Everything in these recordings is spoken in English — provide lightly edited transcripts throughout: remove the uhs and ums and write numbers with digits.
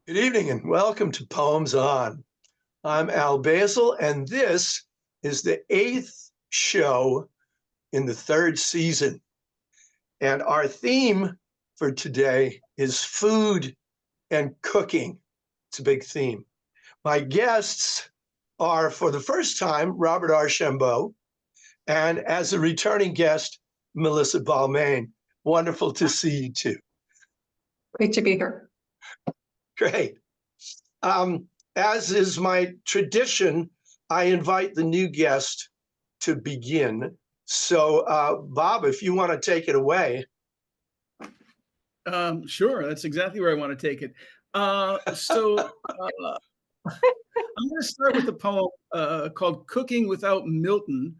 Good evening and welcome to Poems On. I'm Al Basile, and this is the 8th show in the 3rd season. And our theme for today is food and cooking. It's a big theme. My guests are, for the first time, Robert Archambeau, and as a returning guest, Melissa Balmain. Wonderful to see you two. Great to be here. Great. As is my tradition, I invite the new guest to begin. So, Bob, if you want to take it away. Sure, that's exactly where I want to take it. I'm going to start with a poem called Cooking Without Milton,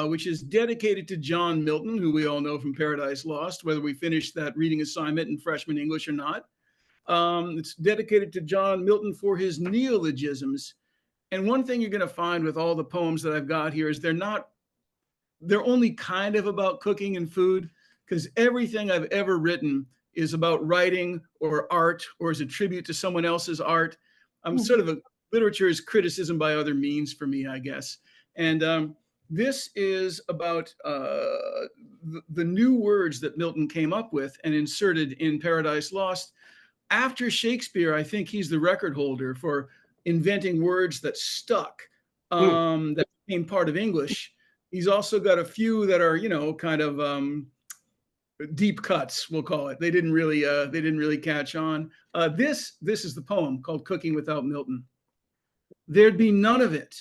which is dedicated to John Milton, who we all know from Paradise Lost, whether we finished that reading assignment in freshman English or not. It's dedicated to John Milton for his neologisms. And one thing you're going to find with all the poems that I've got here is they're only kind of about cooking and food, because everything I've ever written is about writing or art or as a tribute to someone else's art. Sort of literature is criticism by other means for me, I guess. And this is about the new words that Milton came up with and inserted in Paradise Lost. After Shakespeare, I think he's the record holder for inventing words that stuck, that became part of English. He's also got a few that are, kind of deep cuts, we'll call it. They didn't really catch on. This is the poem called Cooking Without Milton. There'd be none of it,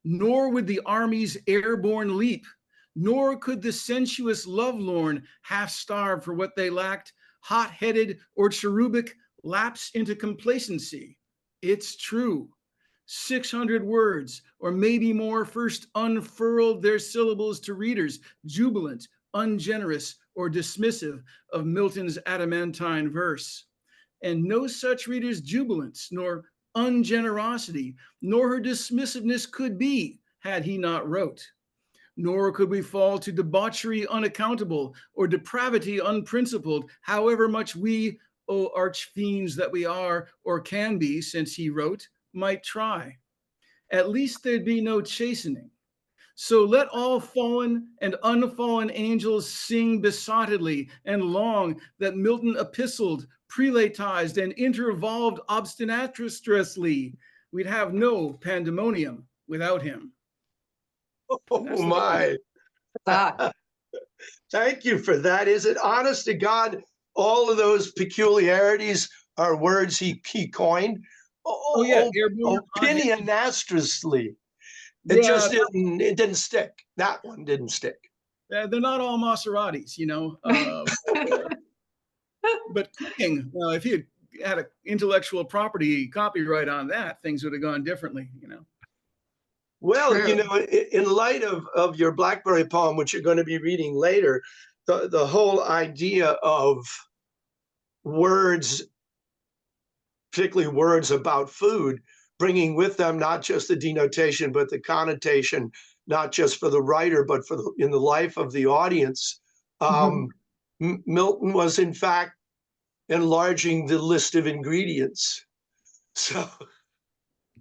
nor would the army's airborne leap, nor could the sensuous lovelorn half starve for what they lacked, hot-headed or cherubic lapse into complacency. It's true. 600 words, or maybe more, first unfurled their syllables to readers, jubilant, ungenerous, or dismissive of Milton's adamantine verse. And no such reader's jubilance, nor ungenerosity, nor her dismissiveness could be, had he not wrote. Nor could we fall to debauchery unaccountable, or depravity unprincipled, however much we, O arch-fiends that we are, or can be, since he wrote, might try. At least there'd be no chastening. So let all fallen and unfallen angels sing besottedly and long that Milton epistled, prelatized, and intervolved obstinatrously. We'd have no pandemonium without him. Oh my. Thank you for that. Is it honest to God, all of those peculiarities are words he coined? Opinionistrously. It didn't stick. That one didn't stick. They're not all Maseratis, but cooking, if he had an intellectual property copyright on that, things would have gone differently, Well, in light of your Blackberry poem, which you're going to be reading later, the whole idea of words, particularly words about food, bringing with them not just the denotation, but the connotation, not just for the writer, but in the life of the audience. Milton was, in fact, enlarging the list of ingredients. So...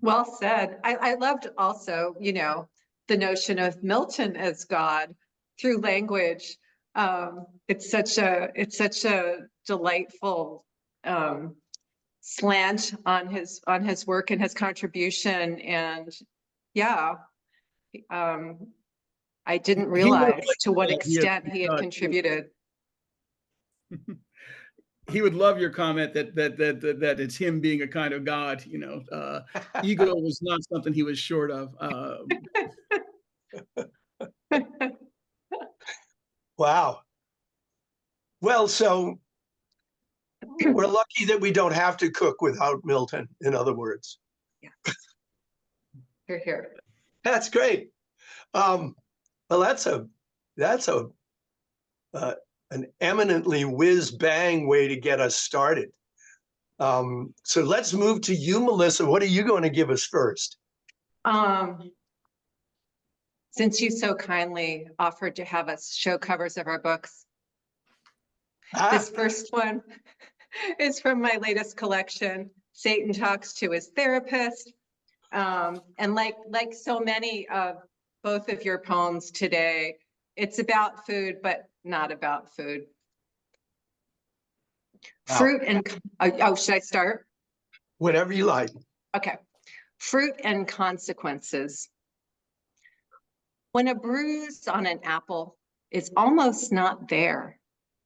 Well said. I loved also, the notion of Milton as God through language. It's such a delightful slant on his work and his contribution. And I didn't realize to what extent he had contributed. He would love your comment that it's him being a kind of God. Ego was not something he was short of. Wow. Well, so we're lucky that we don't have to cook without Milton, in other words. Yeah. Hear, hear. That's great. Well, that's an eminently whiz-bang way to get us started. So let's move to you, Melissa. What are you going to give us first? Since you so kindly offered to have us show covers of our books, this first one is from my latest collection. Satan talks to his therapist. And like so many of both of your poems today, it's about food, but not about food. Wow. Fruit and, oh, should I start? Whatever you like. Okay. Fruit and consequences. When a bruise on an apple is almost not there,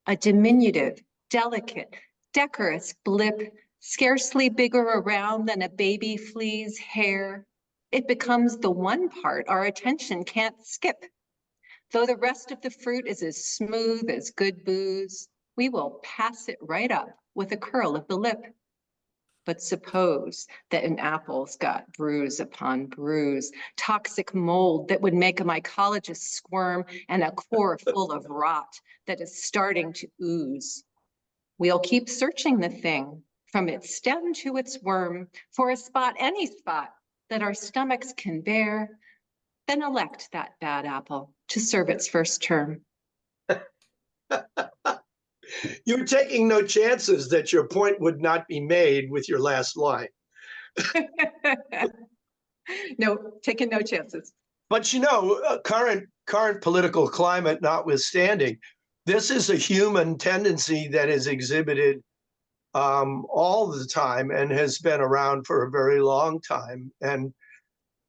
a diminutive, delicate, decorous blip, scarcely bigger around than a baby flea's hair, it becomes the one part our attention can't skip. Though the rest of the fruit is as smooth as good booze, we will pass it right up with a curl of the lip. But suppose that an apple's got bruise upon bruise, toxic mold that would make a mycologist squirm, and a core full of rot that is starting to ooze. We'll keep searching the thing from its stem to its worm for a spot, any spot that our stomachs can bear, then elect that bad apple to serve its first term. You're taking no chances that your point would not be made with your last line. No, taking no chances. But you know, current political climate notwithstanding, this is a human tendency that is exhibited all the time and has been around for a very long time. And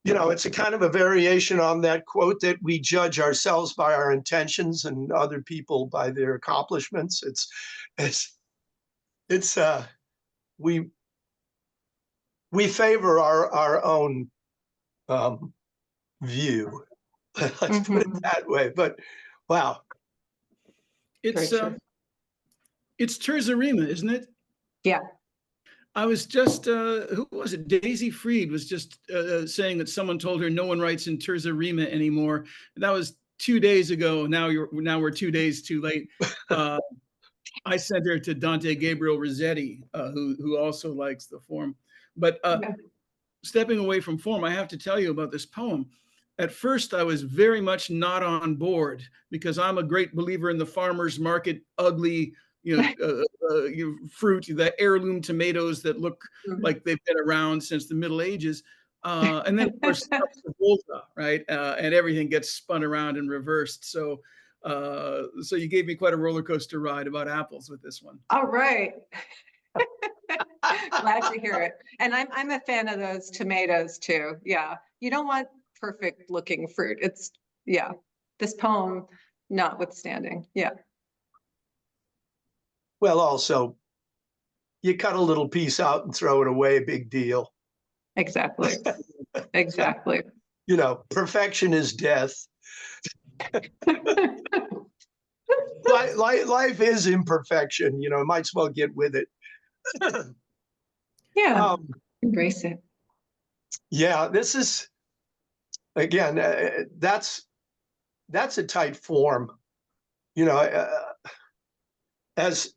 you know, it's a kind of a variation on that quote that we judge ourselves by our intentions and other people by their accomplishments. We favor our own view. Let's put it that way. But wow, It's terzarima, isn't it? Yeah. I was just, who was it? Daisy Freed was just saying that someone told her no one writes in terzarima anymore. That was 2 days ago. Now we're 2 days too late. I sent her to Dante Gabriel Rossetti, who also likes the form. But stepping away from form, I have to tell you about this poem. At first, I was very much not on board because I'm a great believer in the farmer's market, ugly, fruit, the heirloom tomatoes that look like they've been around since the Middle Ages. And then, of course, Volta, right? And everything gets spun around and reversed. So you gave me quite a roller coaster ride about apples with this one. All right. Glad to hear it. And I'm a fan of those tomatoes too. Yeah. You don't want perfect looking fruit. It's, yeah. This poem notwithstanding. Yeah. well, also, you cut a little piece out and throw it away, big deal. Exactly. Exactly. You know, perfection is death. Life is imperfection, you know, might as well get with it. Yeah. Embrace it. Yeah, this is, again, that's a tight form. You know, as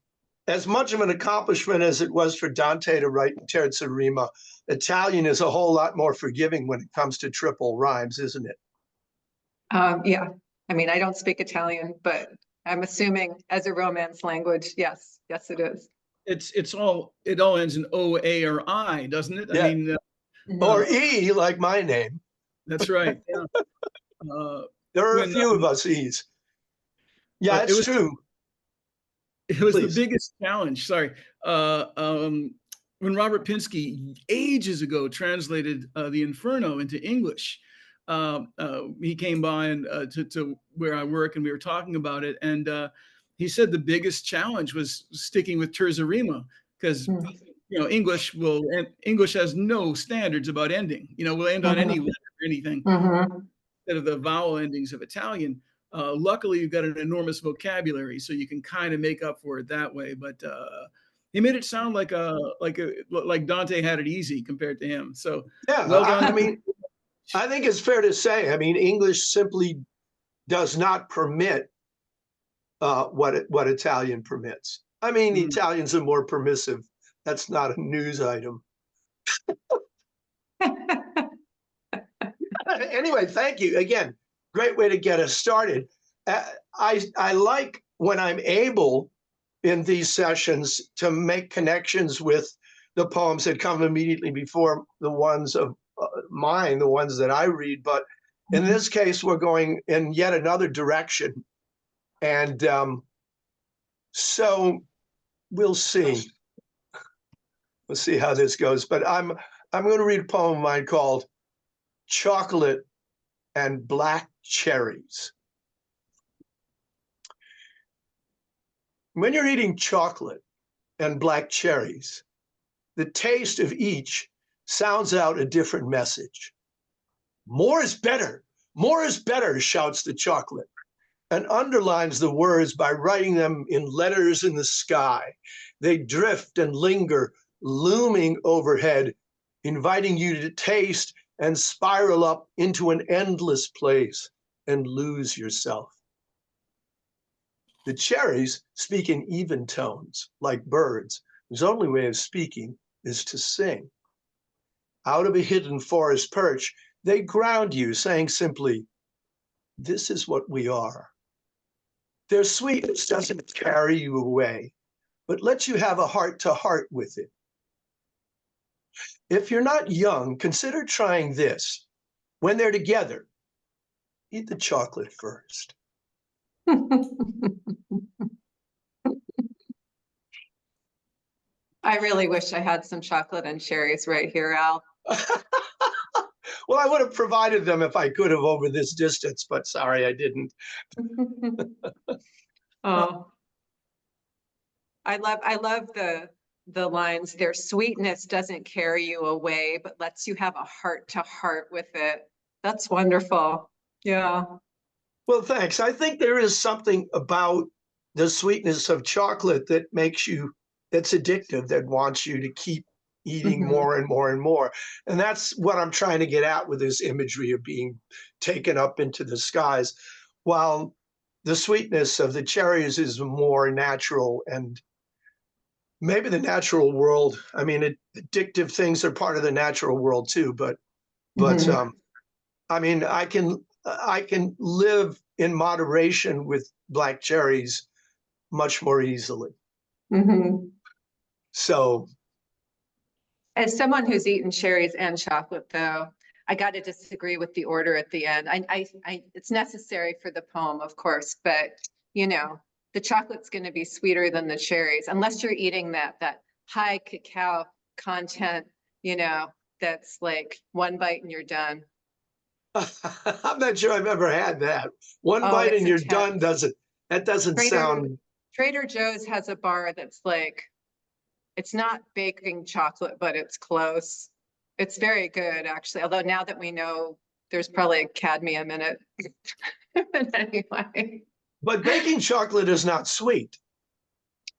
much of an accomplishment as it was for Dante to write Terza Rima, Italian is a whole lot more forgiving when it comes to triple rhymes, isn't it? Yeah. I mean, I don't speak Italian, but I'm assuming as a Romance language, yes, it is. It all ends in O, A, or I, doesn't it? Yeah. I mean, or E, like my name. That's right. Yeah. There are a few of us E's. Yeah, it's true. It was Please. the biggest challenge. Sorry. When Robert Pinsky ages ago translated the Inferno into English, he came by and to where I work, and we were talking about it. And he said the biggest challenge was sticking with Terza Rima, because you know English has no standards about ending. You know, we'll end on any letter or anything instead of the vowel endings of Italian. Luckily, you've got an enormous vocabulary, so you can kind of make up for it that way. But he made it sound like Dante had it easy compared to him. So yeah, well done. I mean, I think it's fair to say. I mean, English simply does not permit what Italian permits. I mean, the Italians are more permissive. That's not a news item. Anyway, thank you again. Great way to get us started. I like when I'm able in these sessions to make connections with the poems that come immediately before the ones of mine, the ones that I read. But in this case, we're going in yet another direction. And so we'll see. We'll see how this goes. But I'm going to read a poem of mine called Chocolate and Black Cherries. When you're eating chocolate and black cherries, the taste of each sounds out a different message. More is better. More is better, shouts the chocolate, and underlines the words by writing them in letters in the sky. They drift and linger, looming overhead, inviting you to taste and spiral up into an endless place and lose yourself. The cherries speak in even tones, like birds, whose only way of speaking is to sing. Out of a hidden forest perch, they ground you, saying simply, "This is what we are." Their sweetness doesn't carry you away, but lets you have a heart-to-heart with it. If you're not young, consider trying this. When they're together, eat the chocolate first. I really wish I had some chocolate and cherries right here, Al. Well, I would have provided them if I could have over this distance, but sorry, I didn't. Oh, I love the lines. Their sweetness doesn't carry you away, but lets you have a heart-to-heart with it. That's wonderful. Yeah. Well, thanks. I think there is something about the sweetness of chocolate that makes you, that's addictive, that wants you to keep eating more and more and more. And that's what I'm trying to get at with this imagery of being taken up into the skies, while the sweetness of the cherries is more natural. And maybe the natural world, I mean, addictive things are part of the natural world too, but I mean, I can live in moderation with black cherries much more easily. So, as someone who's eaten cherries and chocolate, though, I got to disagree with the order at the end. It's necessary for the poem, of course, but you know, the chocolate's going to be sweeter than the cherries, unless you're eating that high cacao content, you know, that's like one bite and you're done. I'm not sure I've ever had that. One bite and you're done doesn't sound. Trader Joe's has a bar that's like, it's not baking chocolate, but it's close. It's very good, actually. Although now that we know there's probably cadmium in it. But anyway. But baking chocolate is not sweet.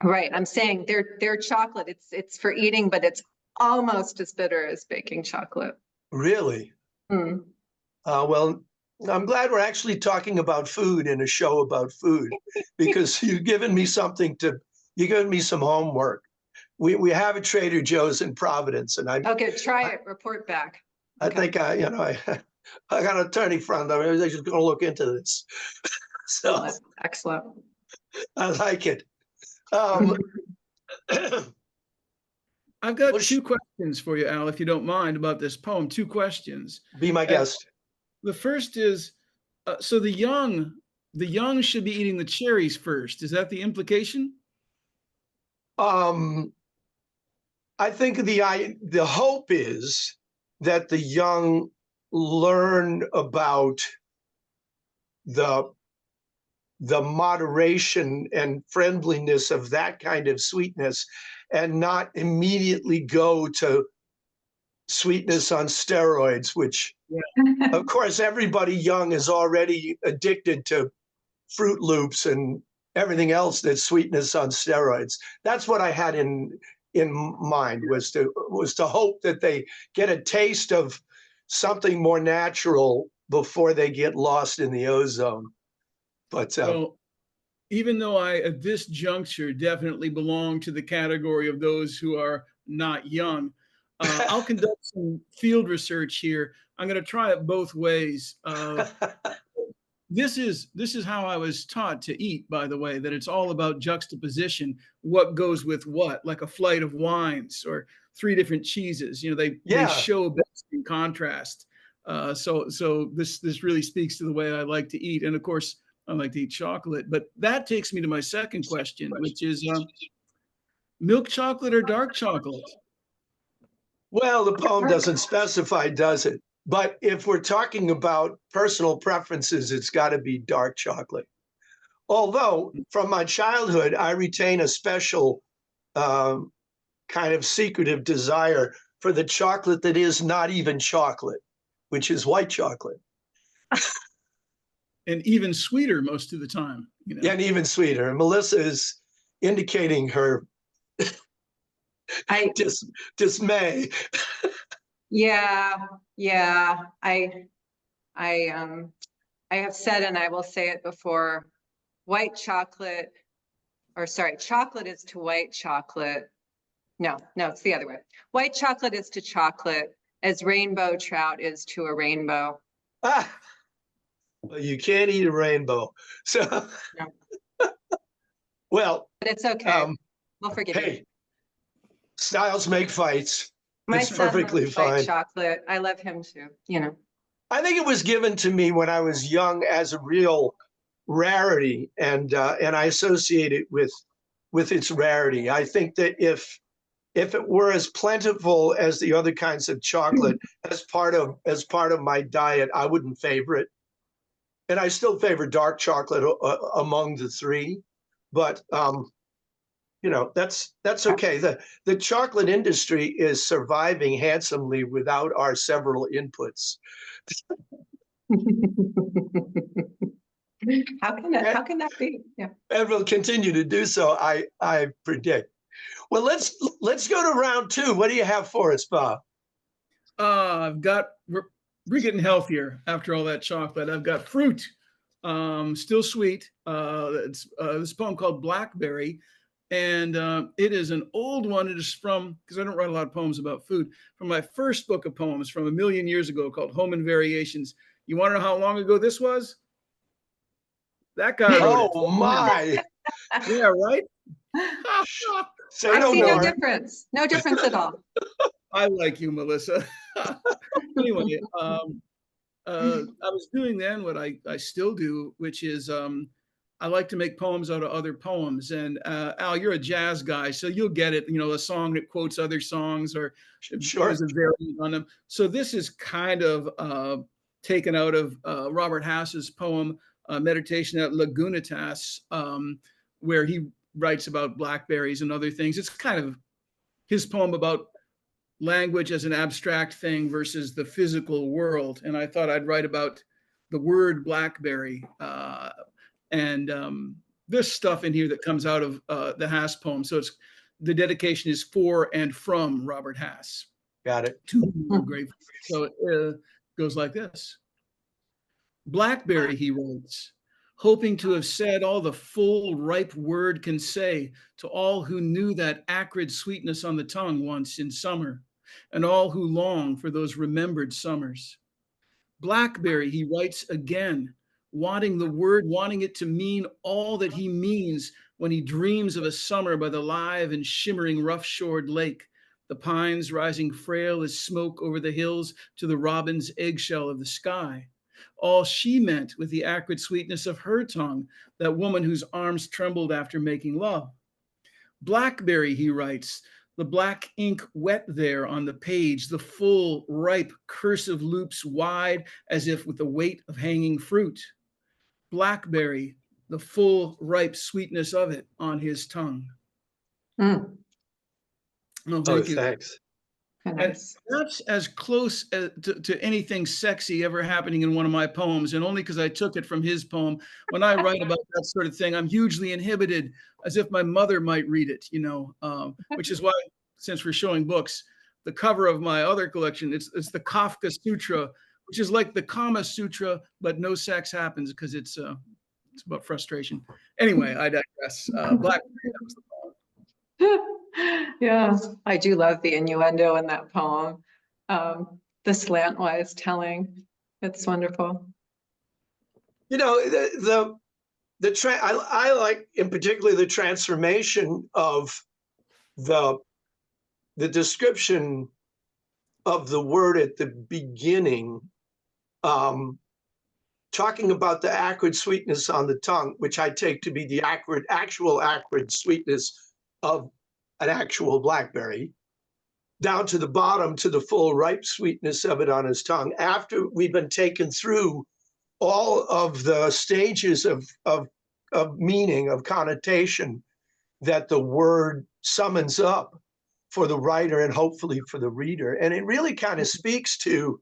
Right. I'm saying their chocolate, it's for eating, but it's almost as bitter as baking chocolate. Really? Well, I'm glad we're actually talking about food in a show about food, because you've given me some homework. We have a Trader Joe's in Providence, and okay, try it. Report back. I think I got an attorney friend. I mean, they're just going to look into this. So excellent. I like it. I've got two questions for you, Al, if you don't mind, about this poem. Two questions. Be my guest. The first is, so the young should be eating the cherries first. Is that the implication? I think the hope is that the young learn about the moderation and friendliness of that kind of sweetness, and not immediately go to sweetness on steroids, which of course everybody young is already addicted to Fruit Loops and everything else that's sweetness on steroids. That's what I had in mind, was to hope that they get a taste of something more natural before they get lost in the ozone. But well, even though I, at this juncture, definitely belong to the category of those who are not young, I'll conduct some field research here. I'm going to try it both ways. This is how I was taught to eat, by the way, that it's all about juxtaposition, what goes with what, like a flight of wines, or three different cheeses. You know, they Yeah. show best in contrast. So this really speaks to the way I like to eat, and of course I like to eat chocolate. But that takes me to my second question, which is milk chocolate or dark chocolate? Well, the poem doesn't specify, does it? But if we're talking about personal preferences, it's got to be dark chocolate. Although from my childhood, I retain a special kind of secretive desire for the chocolate that is not even chocolate, which is white chocolate. And even sweeter most of the time, you know. And even sweeter. And Melissa is indicating her dismay. Yeah. I have said, and I will say it before, white chocolate, or sorry, chocolate is to white chocolate. No, it's the other way. White chocolate is to chocolate as rainbow trout is to a rainbow. Well, you can't eat a rainbow. So, no. Well, but it's okay. We'll forgive hey, you. Styles make fights. My it's son perfectly loves white fine. chocolate. I love him too, you know. I think it was given to me when I was young as a real rarity, and I associate it with its rarity. I think that if it were as plentiful as the other kinds of chocolate as part of my diet, I wouldn't favor it. And I still favor dark chocolate among the three, but you know, that's okay. The chocolate industry is surviving handsomely without our several inputs. How can that be? Yeah. And will continue to do so, I predict. Well, let's go to round two. What do you have for us, Bob? We're getting healthier after all that chocolate. I've got fruit, still sweet. It's this poem called Blackberry, and it is an old one. It is from, because I don't write a lot of poems about food, from my first book of poems from 1,000,000 years ago called Home and Variations. You want to know how long ago this was? That guy wrote it. Oh my! Yeah, right. Say I no see more. no difference. No difference at all. I like you, Melissa. Anyway, I was doing then what I still do, which is I like to make poems out of other poems. And Al, you're a jazz guy, so you'll get it. You know, a song that quotes other songs or Sure. has a variant on them. So this is kind of taken out of Robert Hass's poem Meditation at Lagunitas, where he writes about blackberries and other things. It's kind of his poem about language as an abstract thing versus the physical world. And I thought I'd write about the word blackberry and this stuff in here that comes out of the Hass poem. So the dedication is for and from Robert Hass. Got it. To grateful. So it goes like this. Blackberry, he writes, hoping to have said all the full, ripe word can say to all who knew that acrid sweetness on the tongue once in summer, and all who long for those remembered summers. Blackberry, he writes again, wanting the word, wanting it to mean all that he means when he dreams of a summer by the live and shimmering rough-shored lake, the pines rising frail as smoke over the hills to the robin's eggshell of the sky. All she meant with the acrid sweetness of her tongue, that woman whose arms trembled after making love. Blackberry, he writes, the black ink wet there on the page, the full, ripe, cursive loops wide as if with the weight of hanging fruit. Blackberry, the full, ripe sweetness of it on his tongue. Mm. No, thank you. Thanks. Nice. And that's as close to anything sexy ever happening in one of my poems, and only because I took it from his poem. When I write about that sort of thing, I'm hugely inhibited, as if my mother might read it, you know, which is why, since we're showing books, the cover of my other collection, it's the Kafka Sutra, which is like the Kama Sutra, but no sex happens because it's about frustration. Anyway, I digress. Blackberry, that was the poem. Yeah, I do love the innuendo in that poem. The slantwise telling, it's wonderful. You know, I like in particular the transformation of the the description of the word at the beginning, talking about the acrid sweetness on the tongue, which I take to be the actual acrid sweetness of an actual blackberry, down to the bottom to the full ripe sweetness of it on his tongue. After we've been taken through all of the stages of meaning, of connotation that the word summons up for the writer and hopefully for the reader. And it really kind of speaks to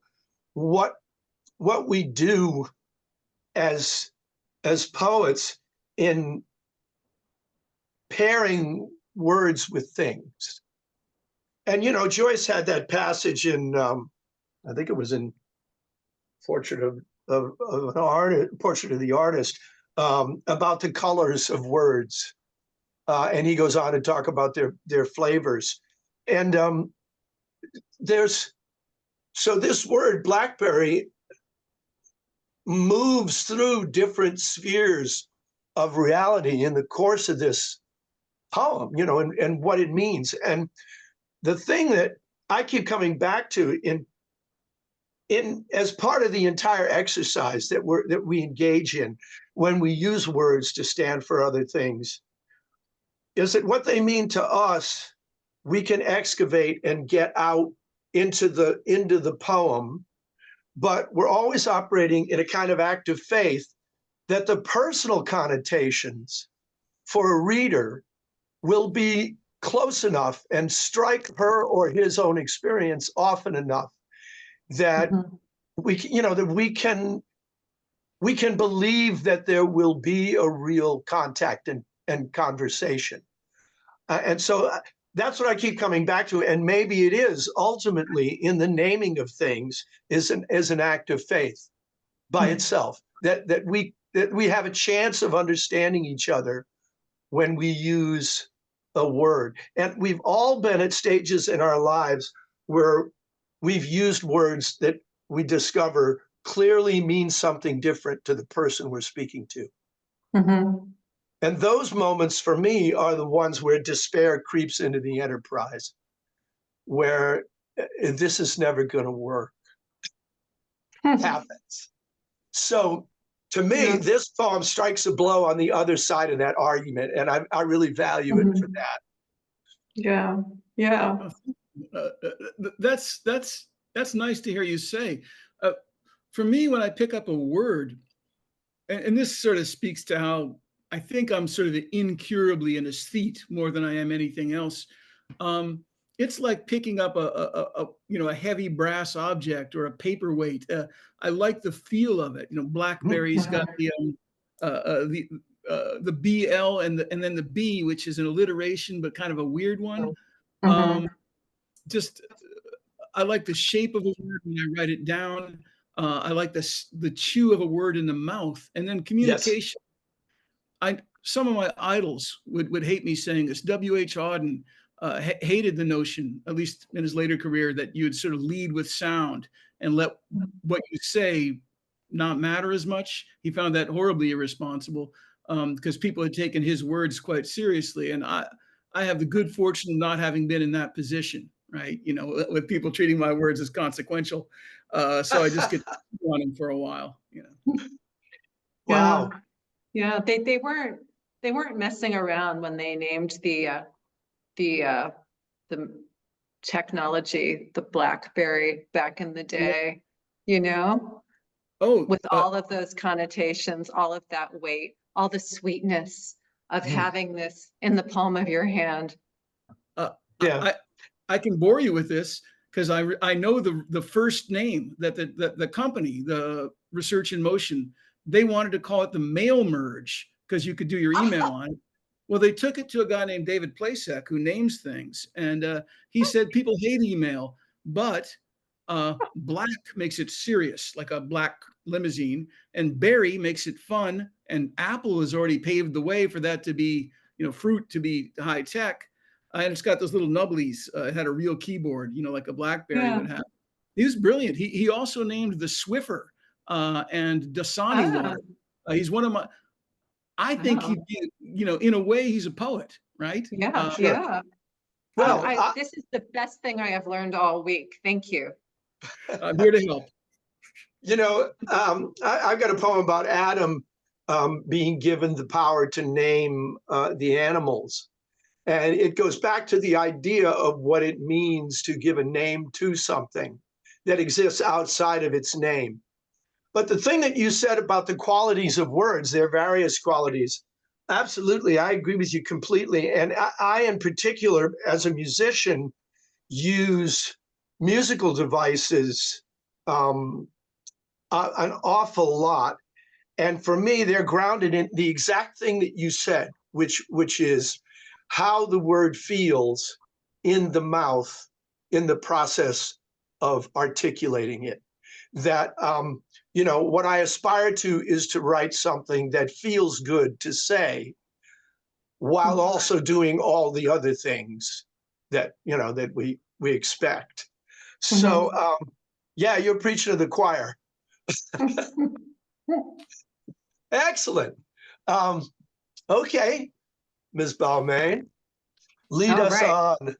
what we do as poets in pairing words with things. And, you know, Joyce had that passage in, I think it was in Portrait of an Artist, Portrait of the Artist, about the colors of words. And he goes on to talk about their flavors. And so this word blackberry moves through different spheres of reality in the course of this poem, you know, and what it means. And the thing that I keep coming back to in as part of the entire exercise that we engage in when we use words to stand for other things is that what they mean to us, we can excavate and get out into the poem, but we're always operating in a kind of act of faith that the personal connotations for a reader will be close enough and strike her or his own experience often enough that we can believe that there will be a real contact and conversation. And so that's what I keep coming back to. And maybe it is ultimately in the naming of things is an act of faith by itself, that we have a chance of understanding each other when we use a word. And we've all been at stages in our lives where we've used words that we discover clearly mean something different to the person we're speaking to. And those moments for me are the ones where despair creeps into the enterprise, where this is never going to work. Happens. So to me, this poem strikes a blow on the other side of that argument, and I really value it for that. Yeah. That's nice to hear you say. For me, when I pick up a word, and this sort of speaks to how I think I'm sort of incurably an aesthete more than I am anything else. It's like picking up a heavy brass object or a paperweight. I like the feel of it. You know, blackberry's got the BL and then the B, which is an alliteration, but kind of a weird one. I like the shape of a word when I write it down. I like the chew of a word in the mouth, and then communication. Yes. Some of my idols would hate me saying this. W.H. Auden hated the notion, at least in his later career, that you would sort of lead with sound and let what you say not matter as much. He found that horribly irresponsible because people had taken his words quite seriously. And I have the good fortune of not having been in that position, right? You know, with people treating my words as consequential. So I just get on them for a while, you know. Wow. Yeah, they weren't messing around when they named the technology, the BlackBerry back in the day, you know? Oh, with all of those connotations, all of that weight, all the sweetness of having this in the palm of your hand. I can bore you with this because I know the first name that the company, the Research in Motion, they wanted to call it the mail merge because you could do your email on it. Well, they took it to a guy named David Plasek who names things. And he said, people hate email, but black makes it serious, like a black limousine, and berry makes it fun. And Apple has already paved the way for that to be, you know, fruit to be high tech. And it's got those little nubblies. It had a real keyboard, you know, like a BlackBerry would have. He was brilliant. He also named the Swiffer and Dasani water. He's one of my, I think he, you know, in a way he's a poet, right? Yeah. Well, This is the best thing I have learned all week. Thank you. I'm here to help. I've got a poem about Adam being given the power to name the animals. And it goes back to the idea of what it means to give a name to something that exists outside of its name. But the thing that you said about the qualities of words, their various qualities, absolutely, I agree with you completely. And I in particular, as a musician, use musical devices an awful lot. And for me, they're grounded in the exact thing that you said, which is how the word feels in the mouth in the process of articulating it. That, what I aspire to is to write something that feels good to say while also doing all the other things that, that we expect. So, yeah, you're preaching to the choir. Excellent. Okay, Ms. Balmain, lead us on.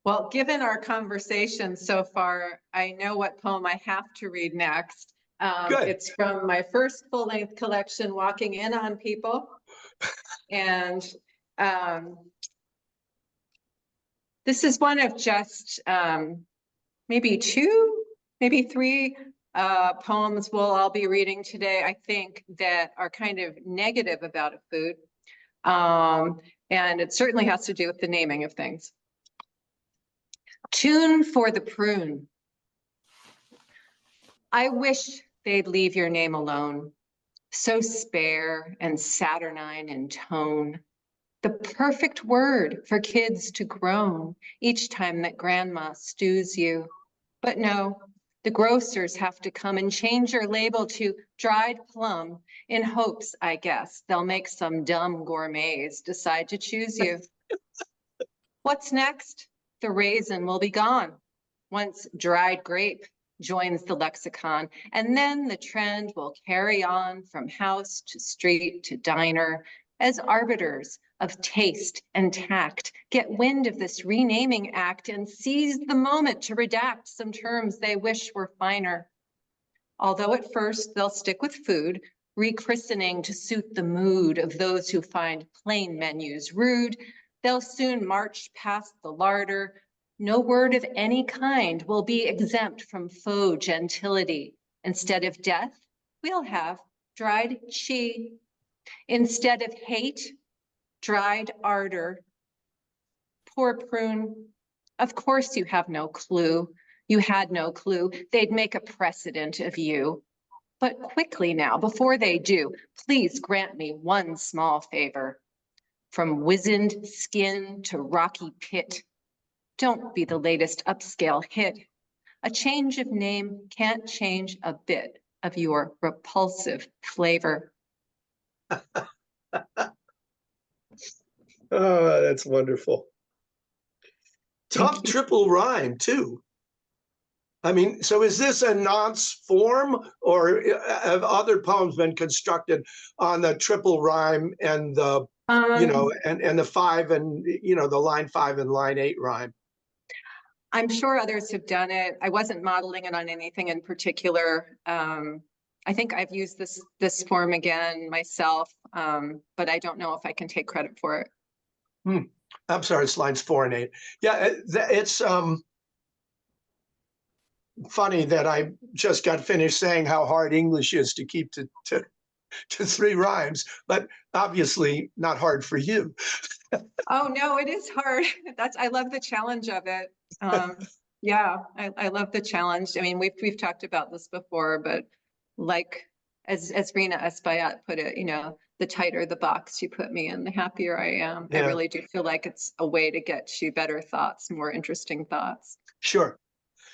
Well, given our conversation so far, I know what poem I have to read next. Good. It's from my first full-length collection, Walking In on People. And this is one of just maybe two, maybe three poems we'll all be reading today, I think, that are kind of negative about a food. And it certainly has to do with the naming of things. Tune for the prune. I wish they'd leave your name alone, so spare and saturnine in tone. The perfect word for kids to groan each time that grandma stews you. But no, the grocers have to come and change your label to dried plum in hopes, I guess, they'll make some dumb gourmets decide to choose you. What's next? The raisin will be gone once dried grape joins the lexicon, and then the trend will carry on from house to street to diner as arbiters of taste and tact get wind of this renaming act and seize the moment to redact some terms they wish were finer. Although at first they'll stick with food, rechristening to suit the mood of those who find plain menus rude, they'll soon march past the larder. No word of any kind will be exempt from faux gentility. Instead of death, we'll have dried chi. Instead of hate, dried ardor. Poor prune, of course you have no clue. You had no clue they'd make a precedent of you. But quickly now, before they do, please grant me one small favor. From wizened skin to rocky pit, don't be the latest upscale hit. A change of name can't change a bit of your repulsive flavor. Oh, that's wonderful. Tough triple rhyme, too. I mean, so is this a nonce form, or have other poems been constructed on the triple rhyme and the, and the five and, the line 5 and line 8 rhyme? I'm sure others have done it. I wasn't modeling it on anything in particular. I think I've used this form again myself, but I don't know if I can take credit for it. I'm sorry, it's lines 4 and 8. Yeah, it's funny that I just got finished saying how hard English is to keep to 3 rhymes, but obviously not hard for you. Oh no, it is hard. I love the challenge of it. Yeah, I love the challenge. I mean, we've talked about this before, but like as Rina Espaillat put it, the tighter the box you put me in, the happier I am. Yeah. I really do feel like it's a way to get to better thoughts, more interesting thoughts. Sure.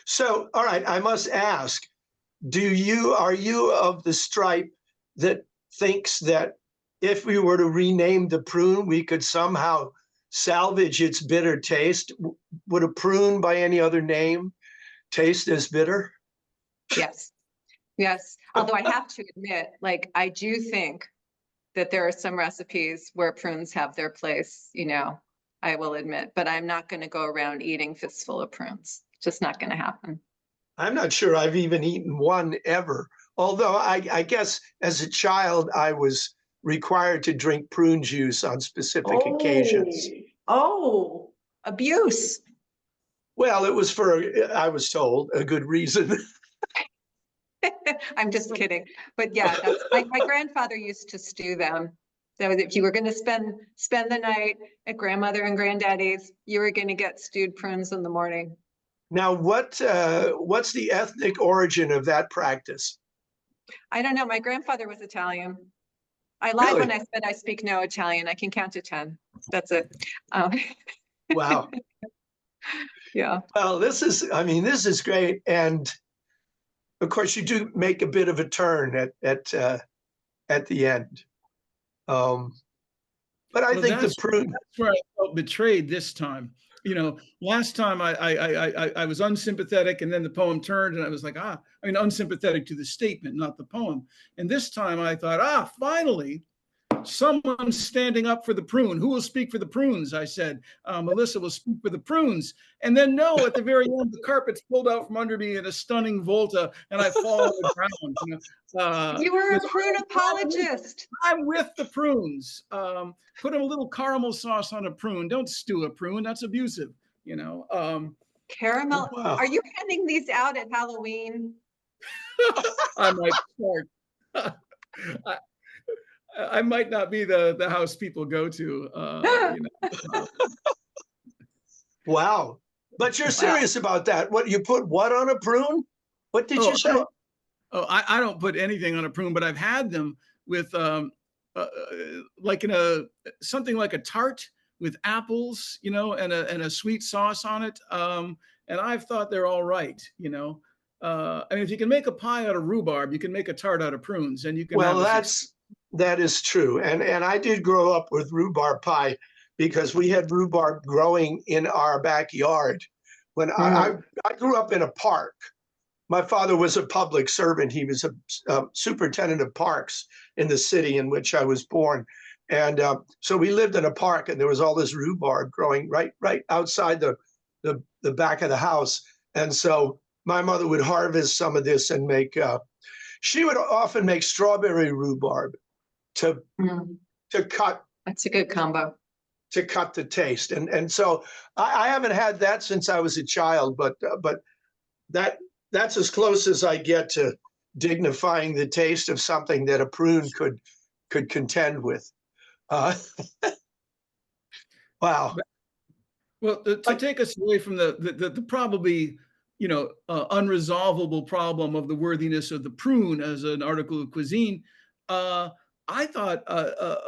So, all right, I must ask, are you of the stripe that thinks that if we were to rename the prune, we could somehow salvage its bitter taste? Would a prune by any other name taste as bitter? Yes. Yes. Although I have to admit, I do think that there are some recipes where prunes have their place. I will admit, but I'm not going to go around eating fistful of prunes. Just not going to happen. I'm not sure I've even eaten one ever. Although I guess as a child, I was required to drink prune juice on specific occasions. Oh, abuse. Well, it was for, I was told, a good reason. I'm just kidding. But yeah, that's my grandfather used to stew them. So if you were going to spend the night at grandmother and granddaddy's, you were going to get stewed prunes in the morning. Now, what's the ethnic origin of that practice? I don't know. My grandfather was Italian. I lied Really? when I said I speak no Italian. I can count to 10. That's it. Wow. Yeah. Well, this is great. And of course, you do make a bit of a turn at the end. But I think the prune. That's where I felt betrayed this time. You know, last time I was unsympathetic, and then the poem turned, and I was like, unsympathetic to the statement, not the poem. And this time I thought, finally, someone's standing up for the prune. Who will speak for the prunes? I said, Melissa will speak for the prunes. And then no, at the very end, the carpet's pulled out from under me in a stunning volta, and I fall on the ground. You know, you were a prune apologist. I'm with the prunes. Put a little caramel sauce on a prune. Don't stew a prune. That's abusive, you know. Caramel. Wow. Are you handing these out at Halloween? I might start. I might not be the house people go to. You know. Wow. But you're serious about that. What, you put what on a prune? What did you say? I don't put anything on a prune, but I've had them with like something like a tart with apples, you know, and a sweet sauce on it. And I've thought they're all right, you know. I mean, if you can make a pie out of rhubarb, you can make a tart out of prunes, and you can. Well, that is true. And I did grow up with rhubarb pie because we had rhubarb growing in our backyard. When I grew up in a park. My father was a public servant. He was a superintendent of parks in the city in which I was born. And so we lived in a park, and there was all this rhubarb growing right outside the back of the house. And so my mother would harvest some of this and make, she would often make strawberry rhubarb to cut. That's a good combo. To cut the taste. And so I haven't had that since I was a child, but that's as close as I get to dignifying the taste of something that a prune could contend with. Wow. Well, to take us away from the probably, you know, unresolvable problem of the worthiness of the prune as an article of cuisine, I thought,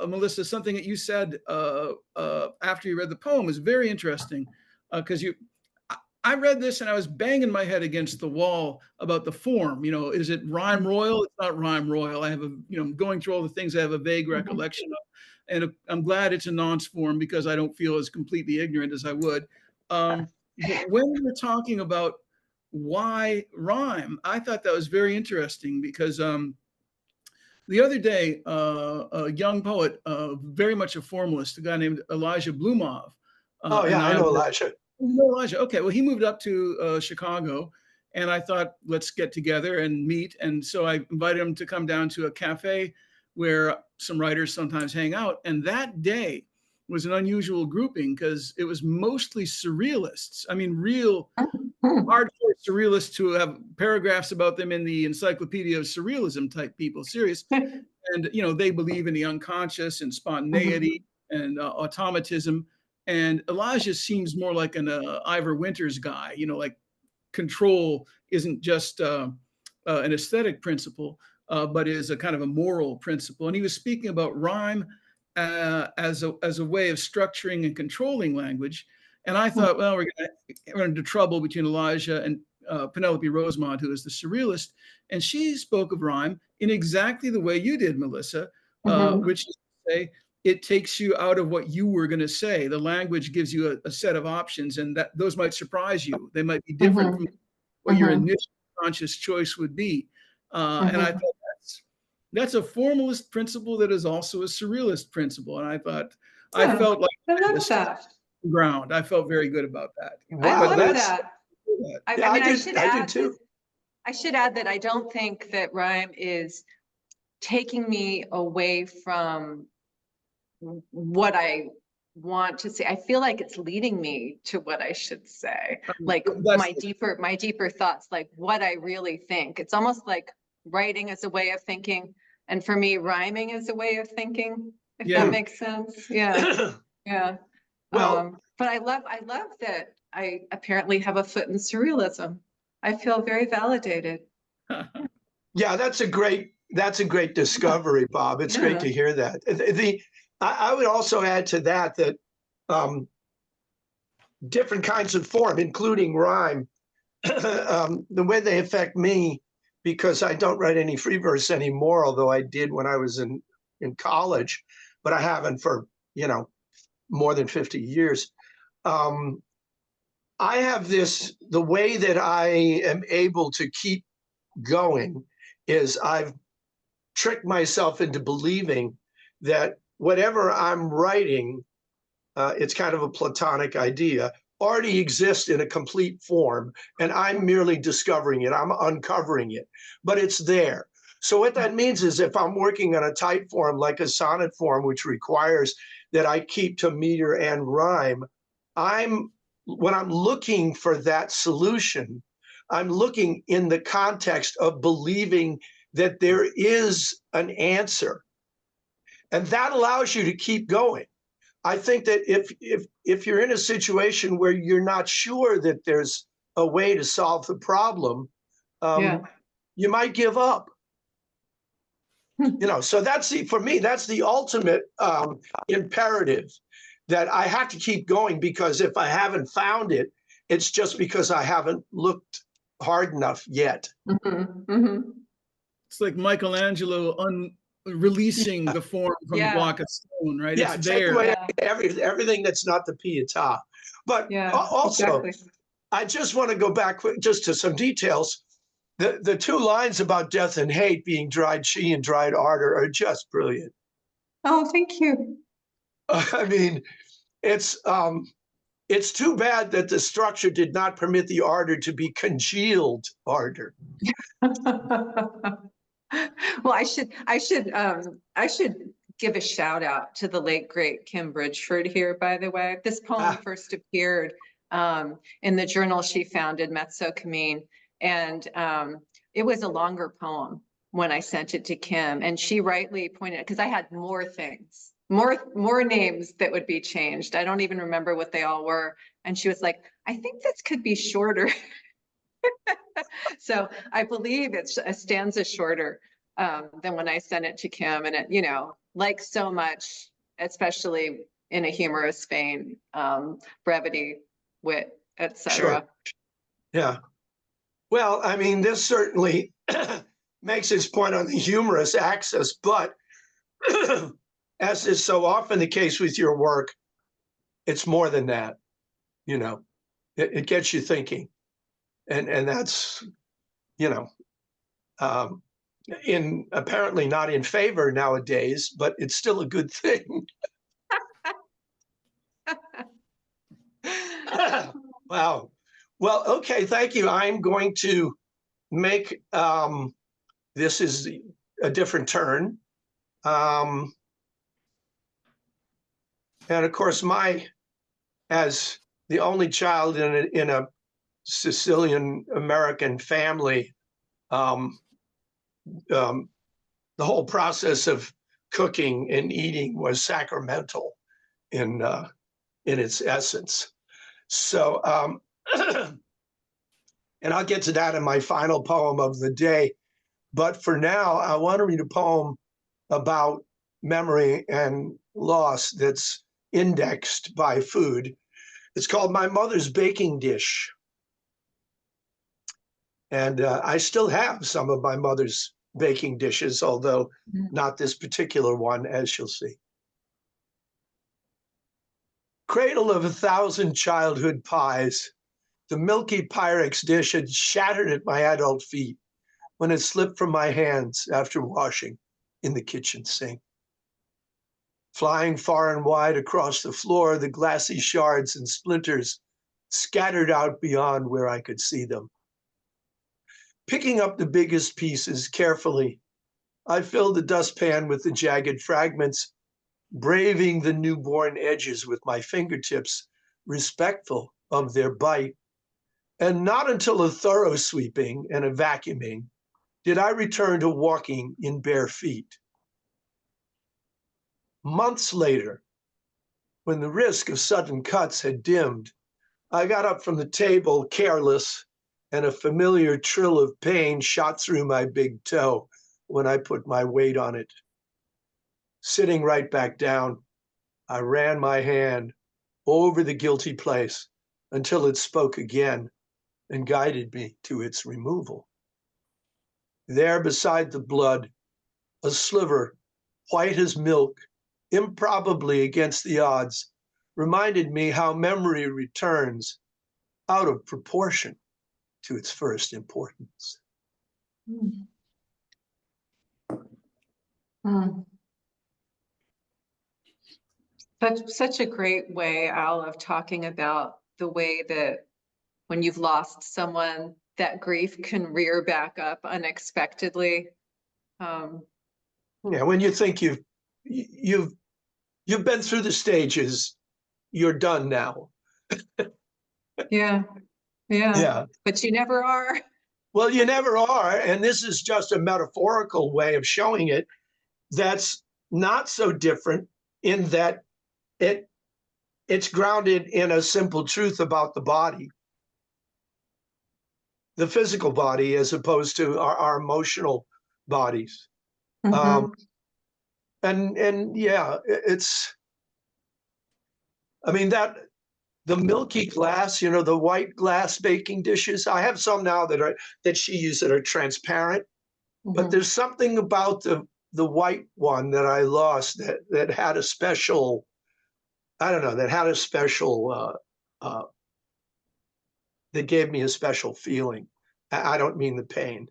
Melissa, something that you said after you read the poem was very interesting, because I read this and I was banging my head against the wall about the form. You know, is it rhyme royal? It's not rhyme royal. I have going through all the things I have a vague recollection of, and I'm glad it's a nonce form because I don't feel as completely ignorant as I would. But when we were talking about why rhyme, I thought that was very interesting because the other day, a young poet, very much a formalist, a guy named Elijah Blumov. I know Elijah. Elijah. Okay, well, he moved up to Chicago, and I thought, let's get together and meet. And so I invited him to come down to a cafe where some writers sometimes hang out. And that day was an unusual grouping because it was mostly surrealists. I mean, real hardcore surrealists who have paragraphs about them in the Encyclopedia of Surrealism type people, serious. And, you know, they believe in the unconscious and spontaneity and automatism. And Elijah seems more like an Ivor Winters guy, you know, like control isn't just an aesthetic principle, but is a kind of a moral principle. And he was speaking about rhyme as a way of structuring and controlling language. And I thought, well, we're going to run into trouble between Elijah and Penelope Rosemont, who is the surrealist. And she spoke of rhyme in exactly the way you did, Melissa, which is to say, it takes you out of what you were going to say. The language gives you a set of options, and that those might surprise you. They might be different from what your initial conscious choice would be. And I thought that's a formalist principle that is also a surrealist principle. And I thought, I felt like I love that. ground. I felt very good about that. I Wow, love that's that. I yeah, mean, I do should I do add, too. I should add that I don't think that rhyme is taking me away from what I want to say. I feel like it's leading me to what I should say, like That's my deeper thoughts, like what I really think. It's almost like writing as a way of thinking, and for me, rhyming is a way of thinking, if Yeah. that makes sense. Yeah, yeah. Well, But I love that I apparently have a foot in surrealism. I feel very validated. yeah, that's a great discovery, Bob. It's great Yeah. to hear that. I would also add to that um, different kinds of form, including rhyme, the way they affect me, because I don't write any free verse anymore, although I did when I was in college, but I haven't for, more than 50 years. I have the way that I am able to keep going is I've tricked myself into believing that whatever I'm writing, it's kind of a Platonic idea, already exists in a complete form, and I'm merely discovering it. I'm uncovering it, but it's there. So what that means is if I'm working on a type form like a sonnet form, which requires that I keep to meter and rhyme, when I'm looking for that solution, I'm looking in the context of believing that there is an answer, and that allows you to keep going. I think that if you're in a situation where you're not sure that there's a way to solve the problem, Yeah. you might give up. So for me, that's the ultimate imperative, that I have to keep going, because if I haven't found it, it's just because I haven't looked hard enough yet. It's like Michelangelo releasing the form from the block of stone, right? Yeah, It's take there. away everything that's not the pietà. But also, exactly. I just want to go back just to some details. The two lines about death and hate being dried she and dried ardor are just brilliant. Oh, thank you. I mean, it's too bad that the structure did not permit the ardor to be congealed ardor. Well, I should give a shout out to the late great Kim Bridgeford here, by the way. This poem first appeared in the journal she founded, Mezzo Cammin, and it was a longer poem when I sent it to Kim, and she rightly pointed, because I had more things, more names that would be changed. I don't even remember what they all were, and she was like, I think this could be shorter. So I believe it's a stanza shorter than when I sent it to Kim, and it, like so much, especially in a humorous vein, brevity, wit, etc. Sure. Yeah. Well, I mean, this certainly makes its point on the humorous axis, but as is so often the case with your work, it's more than that. It gets you thinking, and that's apparently not in favor nowadays, but it's still a good thing. Wow. Well, okay, thank you. I'm going to make this is a different turn. And of course, as the only child in a Sicilian American family, the whole process of cooking and eating was sacramental in its essence. So, and I'll get to that in my final poem of the day. But for now, I want to read a poem about memory and loss that's indexed by food. It's called My Mother's Baking Dish. And I still have some of my mother's baking dishes, although not this particular one, as you'll see. Cradle of 1,000 childhood pies, the milky Pyrex dish had shattered at my adult feet when it slipped from my hands after washing in the kitchen sink. Flying far and wide across the floor, the glassy shards and splinters scattered out beyond where I could see them. Picking up the biggest pieces carefully, I filled the dustpan with the jagged fragments, braving the newborn edges with my fingertips, respectful of their bite. And not until a thorough sweeping and a vacuuming did I return to walking in bare feet. Months later, when the risk of sudden cuts had dimmed, I got up from the table careless, and a familiar trill of pain shot through my big toe when I put my weight on it. Sitting right back down, I ran my hand over the guilty place until it spoke again and guided me to its removal. There beside the blood, a sliver, white as milk, improbably against the odds, reminded me how memory returns out of proportion to its first importance. Mm. Mm. Such a great way, Al, of talking about the way that when you've lost someone, that grief can rear back up unexpectedly. Yeah, when you think you've been through the stages, you're done now. Yeah, Yeah. but you never are. Well, you never are, and this is just a metaphorical way of showing it. That's not so different in that it's grounded in a simple truth about the body, the physical body, as opposed to our emotional bodies. Mhm. And yeah, I mean, that the milky glass, the white glass baking dishes. I have some now that she used that are transparent, but Mhm. there's something about the white one that I lost that had a special, I don't know, that had a special that gave me a special feeling. I don't mean the pain.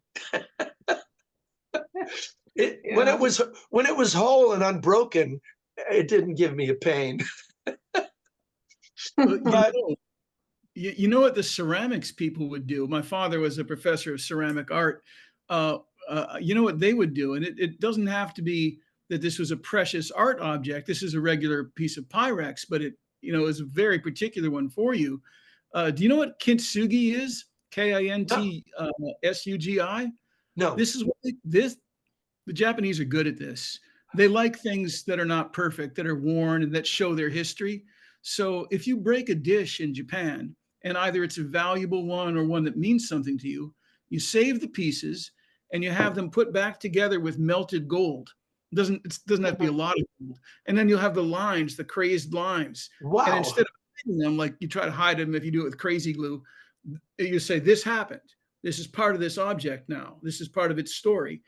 When Yeah. it was whole and unbroken, it didn't give me a pain. Well, But you know what the ceramics people would do? My father was a professor of ceramic art. You know what they would do? And it doesn't have to be that this was a precious art object. This is a regular piece of Pyrex, but it is a very particular one for you. Do you know what kintsugi is? KINTSUGI? no. This is what the Japanese are good at this. They like things that are not perfect, that are worn, and that show their history. So if you break a dish in Japan, and either it's a valuable one or one that means something to you, you save the pieces and you have them put back together with melted gold. It doesn't have to be a lot of gold. And then you'll have the lines, the crazed lines. And Wow. instead of hiding them like you try to hide them if you do it with crazy glue, you say, this happened. This is part of this object now. This is part of its story.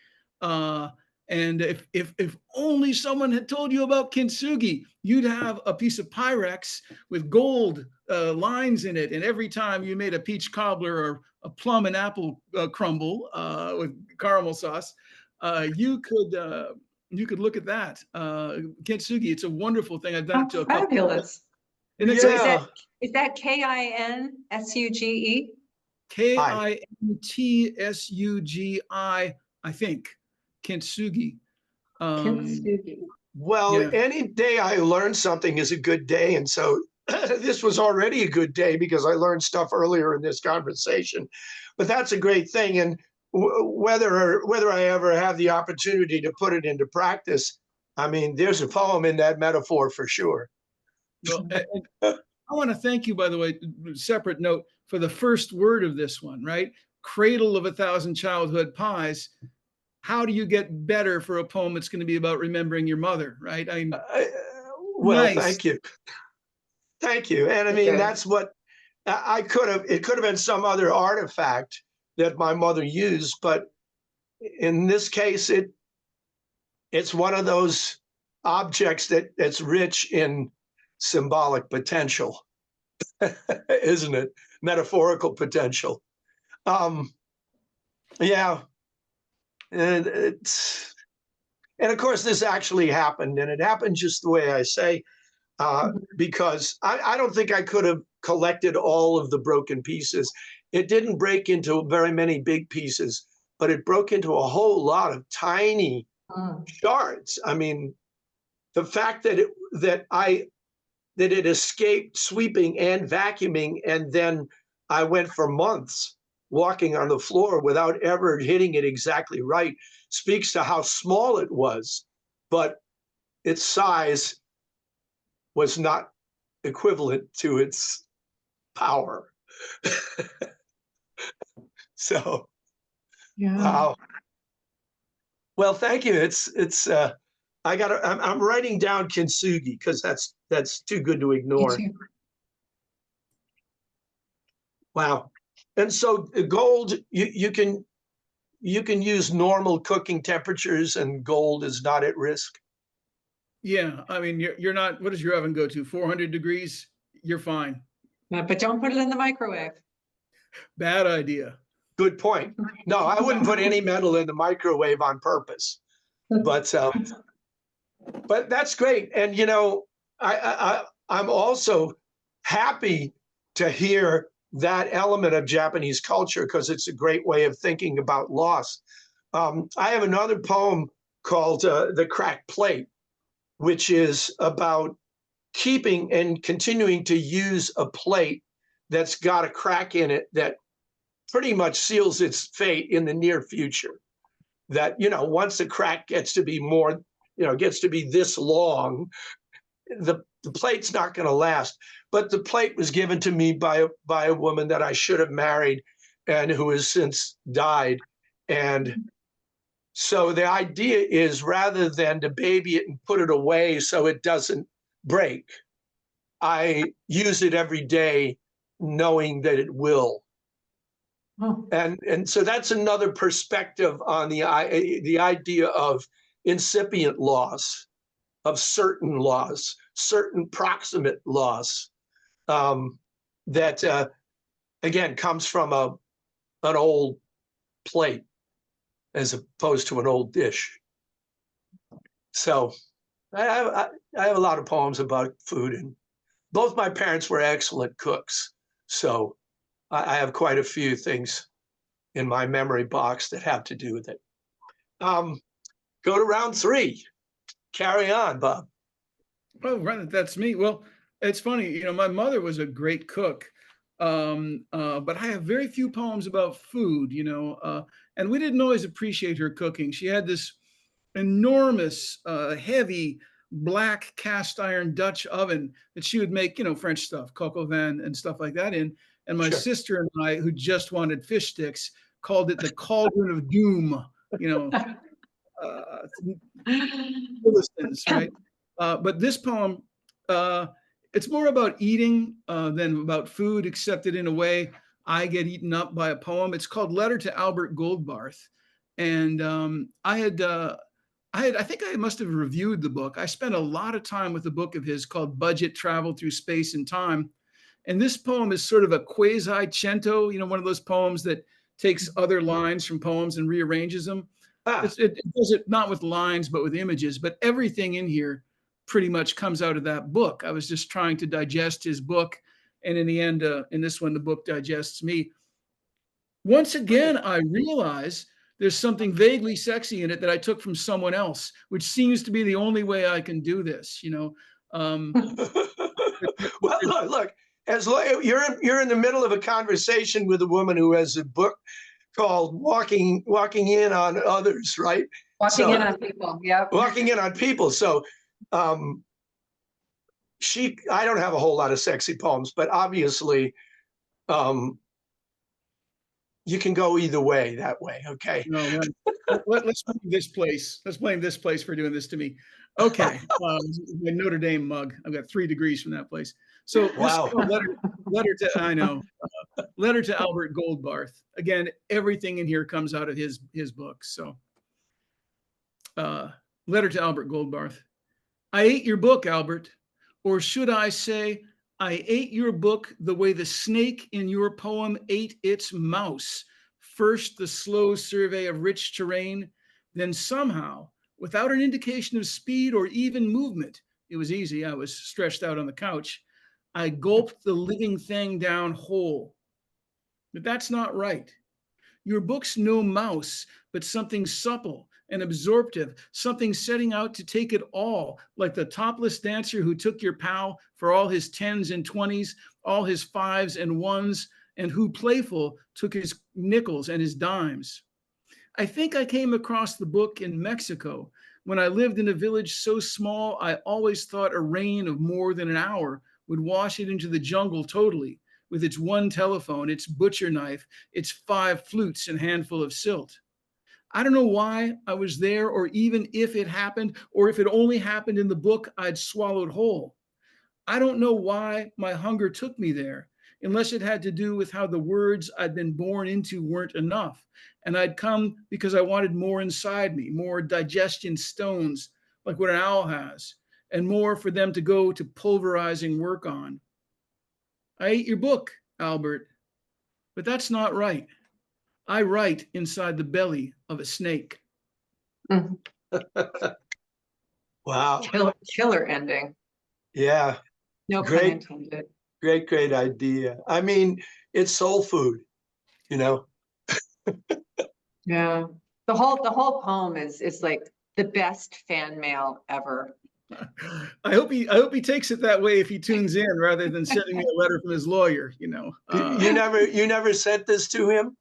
And if only someone had told you about kintsugi, you'd have a piece of Pyrex with gold lines in it. And every time you made a peach cobbler or a plum and apple crumble with caramel sauce, you could look at that. Kintsugi, it's a wonderful thing. I've done it to Oh, a couple. fabulous. Isn't it So great? is that KINSUGE? KINTSUGI, I think. Kintsugi. Kintsugi. Well, Yeah. any day I learn something is a good day. And so this was already a good day because I learned stuff earlier in this conversation. But that's a great thing. And whether I ever have the opportunity to put it into practice, I mean, there's a poem in that metaphor for sure. Well, I want to thank you, by the way, separate note, for the first word of this one, right? Cradle of 1,000 childhood pies. How do you get better for a poem that's going to be about remembering your mother, right? Well, Nice. thank you. Thank you. And I mean, that's what it could have been some other artifact that my mother used, but in this case, it's one of those objects that's rich in symbolic potential, isn't it? Metaphorical potential. Yeah, and And of course, this actually happened, and it happened just the way I say, because I don't think I could have collected all of the broken pieces. It didn't break into very many big pieces, but it broke into a whole lot of tiny shards. I mean, the fact that it escaped sweeping and vacuuming, and then I went for months walking on the floor without ever hitting it exactly right, speaks to how small it was, but its size was not equivalent to its power. So, Yeah. wow. Well, thank you. I'm writing down kintsugi because that's too good to Me ignore. too. Wow. And so gold, you can use normal cooking temperatures, and gold is not at risk. Yeah, I mean, you're not. What does your oven go to? 400 degrees? You're fine. But don't put it in the microwave. Bad idea. Good point. No, I wouldn't put any metal in the microwave on purpose. But that's great. And you know, I'm also happy to hear that element of Japanese culture, because it's a great way of thinking about loss. I have another poem called "The Cracked Plate," which is about keeping and continuing to use a plate that's got a crack in it that pretty much seals its fate in the near future. That, you know, once the crack gets to be more, gets to be this long, the plate's not going to last. But the plate was given to me by a woman that I should have married, and who has since died. And so the idea is, rather than to baby it and put it away so it doesn't break, I use it every day knowing that it will. Oh. And so that's another perspective on the idea of incipient loss, of certain loss, certain proximate loss, that again comes from an old plate as opposed to an old dish. So I have a lot of poems about food, and both my parents were excellent cooks. So I have quite a few things in my memory box that have to do with it. Go to round 3. Carry on, Bob. Oh, right, that's me. Well, it's funny, you know, my mother was a great cook, but I have very few poems about food, and we didn't always appreciate her cooking. She had this enormous, heavy black cast iron Dutch oven that she would make, French stuff, coq au vin and stuff like that in. And my Sure. sister and I, who just wanted fish sticks, called it the cauldron of doom, Philistines, right? But this poem, it's more about eating than about food, except that in a way I get eaten up by a poem. It's called Letter to Albert Goldbarth. And I think I must have reviewed the book. I spent a lot of time with a book of his called Budget Travel Through Space and Time. And this poem is sort of a quasi-cento, one of those poems that takes other lines from poems and rearranges them. It does it not with lines, but with images. But everything in here pretty much comes out of that book. I was just trying to digest his book. And in the end, in this one, the book digests me. Once again, I realize there's something vaguely sexy in it that I took from someone else, which seems to be the only way I can do this, Well, look, you're in the middle of a conversation with a woman who has a book called Walking In on Others, right? Walking in on people. Yep. Walking in on people. So I don't have a whole lot of sexy poems, but obviously you can go either way that way. Okay. No, let's blame this place. Let's blame this place for doing this to me. Okay. My Notre Dame mug. I've got 3 degrees from that place. So wow. Letter to Letter to Albert Goldbarth. Again, everything in here comes out of his book. So Letter to Albert Goldbarth. I ate your book, Albert, or should I say, I ate your book the way the snake in your poem ate its mouse. First, the slow survey of rich terrain, then somehow, without an indication of speed or even movement. It was easy. I was stretched out on the couch. I gulped the living thing down whole. But that's not right. Your book's no mouse, but something supple and absorptive, something setting out to take it all, like the topless dancer who took your pal for all his 10s and 20s, all his 5s and 1s, and who, playful, took his nickels and his dimes. I think I came across the book in Mexico. When I lived in a village so small, I always thought a rain of more than an hour would wash it into the jungle totally, with its one telephone, its butcher knife, its 5 flutes and handful of silt. I don't know why I was there, or even if it happened, or if it only happened in the book I'd swallowed whole. I don't know why my hunger took me there, unless it had to do with how the words I'd been born into weren't enough. And I'd come because I wanted more inside me, more digestion stones, like what an owl has, and more for them to go to pulverizing work on. I ate your book, Albert, but that's not right. I write inside the belly of a snake. Wow. Killer ending. Yeah. No pun Great. intended. Great idea. I mean, it's soul food, you know. Yeah. The whole poem is like the best fan mail ever. I hope he takes it that way if he tunes in, rather than sending me a letter from his lawyer, you know. You never sent this to him?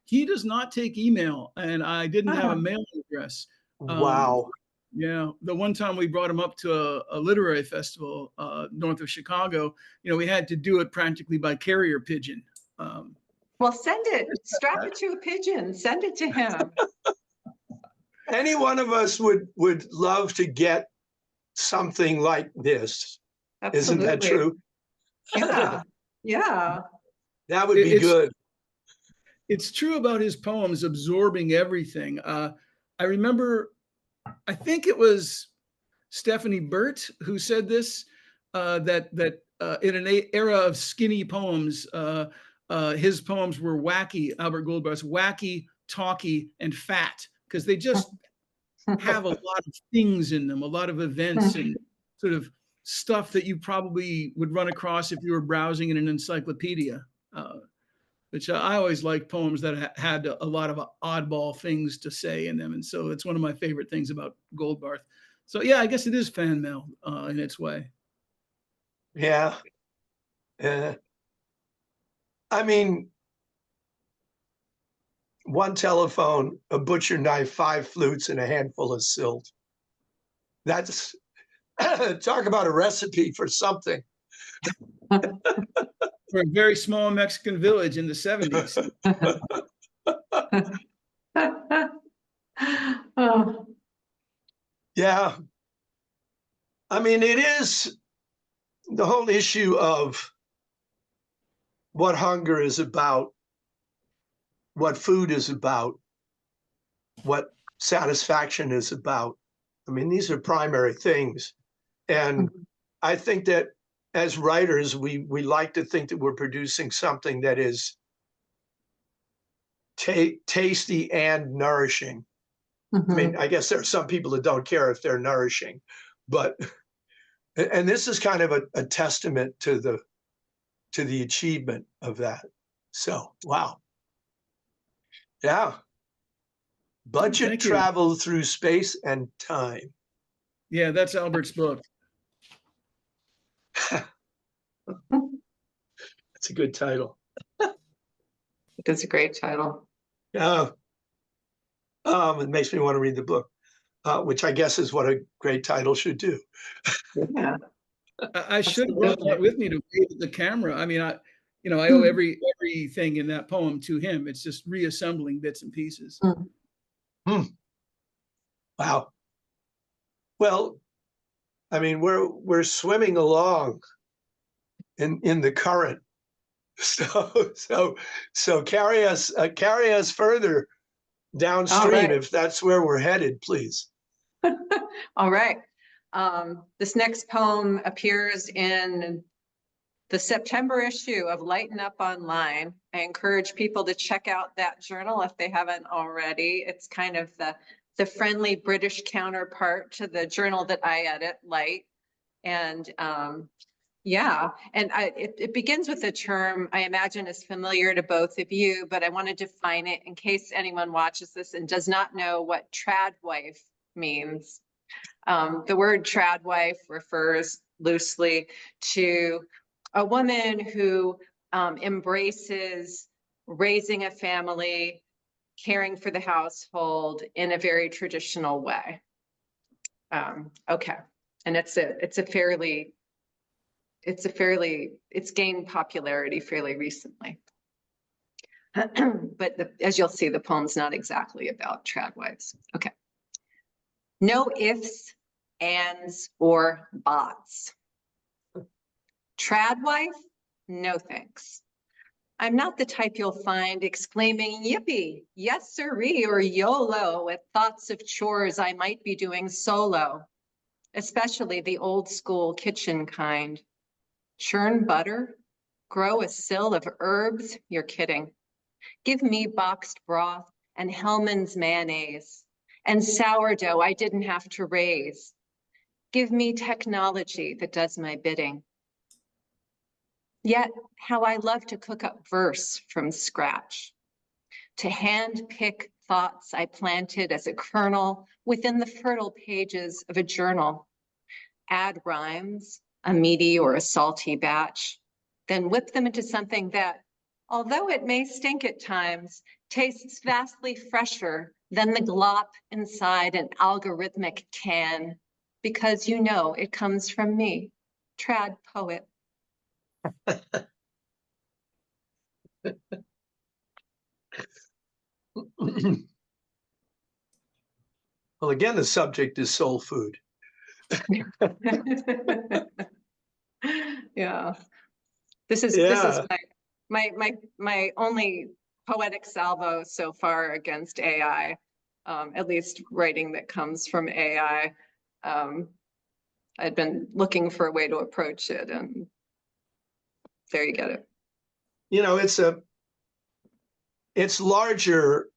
He does not take email, and I didn't have a mailing address. Wow. Yeah, the one time we brought him up to a literary festival north of Chicago, you know, we had to do it practically by carrier pigeon. Well, send it, strap it to a pigeon, send it to him. Any one of us would love to get something like this. Absolutely. Isn't that true? Yeah. Yeah. That would be good. It's true about his poems absorbing everything. I remember, I think it was Stephanie Burt who said this, that in an era of skinny poems, his poems were wacky, Albert Goldbar's wacky, talky, and fat, because they just have a lot of things in them, a lot of events and sort of stuff that you probably would run across if you were browsing in an encyclopedia. Which I always liked poems that had a lot of oddball things to say in them. And so it's one of my favorite things about Goldbarth. So yeah, I guess it is fan mail in its way. Yeah. I mean, one telephone, a butcher knife, 5 flutes, and a handful of silt. That's, talk about a recipe for something. For a very small Mexican village in the 70s. Oh. Yeah. I mean, it is the whole issue of what hunger is about, what food is about, what satisfaction is about. I mean, these are primary things. And I think that as writers, we like to think that we're producing something that is tasty and nourishing. I mean, I guess there are some people that don't care if they're nourishing, but, and this is kind of a testament to the achievement of that. So, wow. Yeah. Budget travel through space and time. Yeah, that's Albert's book. That's a good title. It's a great title. Yeah. It makes me want to read the book, which I guess is what a great title should do. Yeah. I should have brought that with me to wave at the camera. I mean, I owe everything in that poem to him. It's just reassembling bits and pieces. Wow. Well, I mean, we're swimming along in the current. So carry us further downstream, right. if that's where we're headed, please. All right. This next poem appears in the September issue of Lighten Up Online. I encourage people to check out that journal if they haven't already. It's kind of the the friendly British counterpart to the journal that I edit, Light. And yeah, and it begins with a term I imagine is familiar to both of you, but I want to define it in case anyone watches this and does not know what tradwife means. The word tradwife refers loosely to a woman who embraces raising a family, caring for the household in a very traditional way. Okay, and it's gained popularity fairly recently. But as you'll see, the poem's not exactly about tradwives. Okay. No ifs, ands, or bots. Tradwife? No thanks. I'm not the type you'll find exclaiming yippee, yes sirree, or YOLO at thoughts of chores I might be doing solo, especially the old school kitchen kind. Churn butter? Grow a sill of herbs? You're kidding. Give me boxed broth and Hellman's mayonnaise and sourdough I didn't have to raise. Give me technology that does my bidding. Yet, how I love to cook up verse from scratch, to hand pick thoughts I planted as a kernel within the fertile pages of a journal, add rhymes, a meaty or a salty batch, then whip them into something that, although it may stink at times, tastes vastly fresher than the glop inside an algorithmic can, because you know it comes from me, trad poet. Well, again, the subject is soul food. Yeah, this is my only poetic salvo so far against AI, at least writing that comes from AI. I'd been looking for a way to approach it, and there you get it. You know, it's a larger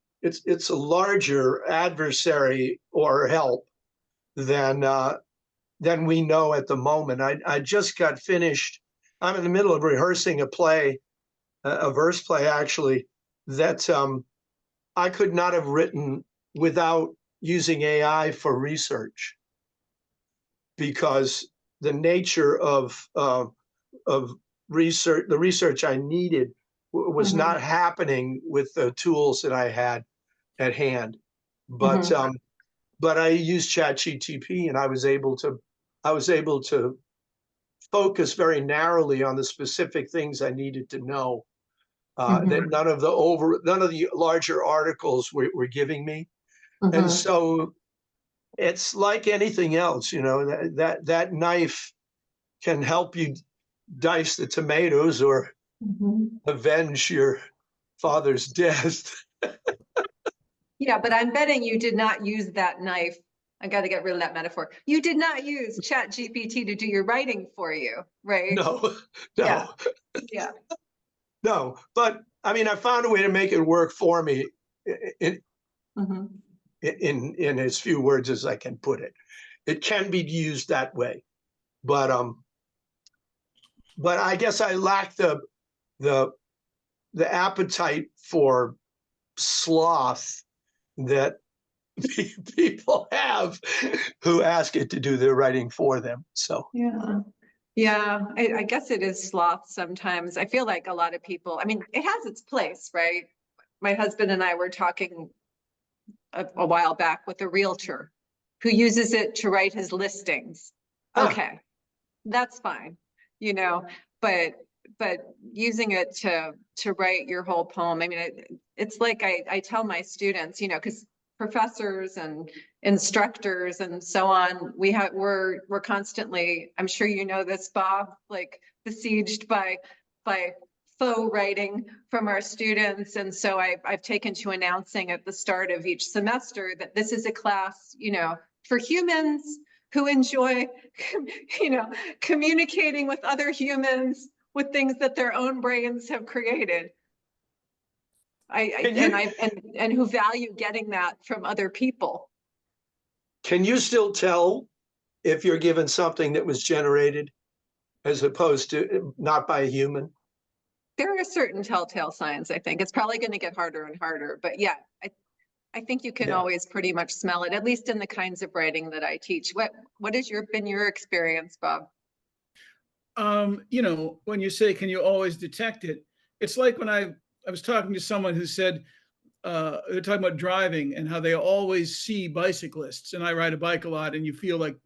adversary or help than we know at the moment. I just got finished. I'm in the middle of rehearsing a play, a verse play actually, that I could not have written without using AI for research, because the nature of research, the research I needed was not happening with the tools that I had at hand. But but I used ChatGPT, and I was able to focus very narrowly on the specific things I needed to know, that none of the larger articles were giving me. And so it's like anything else, you know, that knife can help you dice the tomatoes or avenge your father's death. Yeah, but I'm betting you did not use that knife. I got to get rid of that metaphor. You did not use ChatGPT to do your writing for you, right? No. Yeah. No, but I mean, I found a way to make it work for me in as few words as I can put it. It can be used that way, but I guess I lack the appetite for sloth that people have who ask it to do their writing for them. So yeah, I guess it is sloth sometimes. I feel like a lot of people, I mean, it has its place, right? My husband and I were talking a while back with a realtor who uses it to write his listings. Okay, that's fine, you know, but using it to write your whole poem, I mean, it's like I tell my students, you know, because professors and instructors and so on, we're constantly, I'm sure you know this, Bob, like besieged by faux writing from our students. And so I've taken to announcing at the start of each semester that this is a class, you know, for humans who enjoy, you know, communicating with other humans with things that their own brains have created. And who value getting that from other people. Can you still tell if you're given something that was generated as opposed to not by a human? There are certain telltale signs, I think. It's probably going to get harder and harder, but yeah, I think you can Yeah. always pretty much smell it, at least in the kinds of writing that I teach. What has been your experience, Bob? You know, when you say, can you always detect it? It's like when I was talking to someone who said, they're talking about driving and how they always see bicyclists. And I ride a bike a lot, and you feel like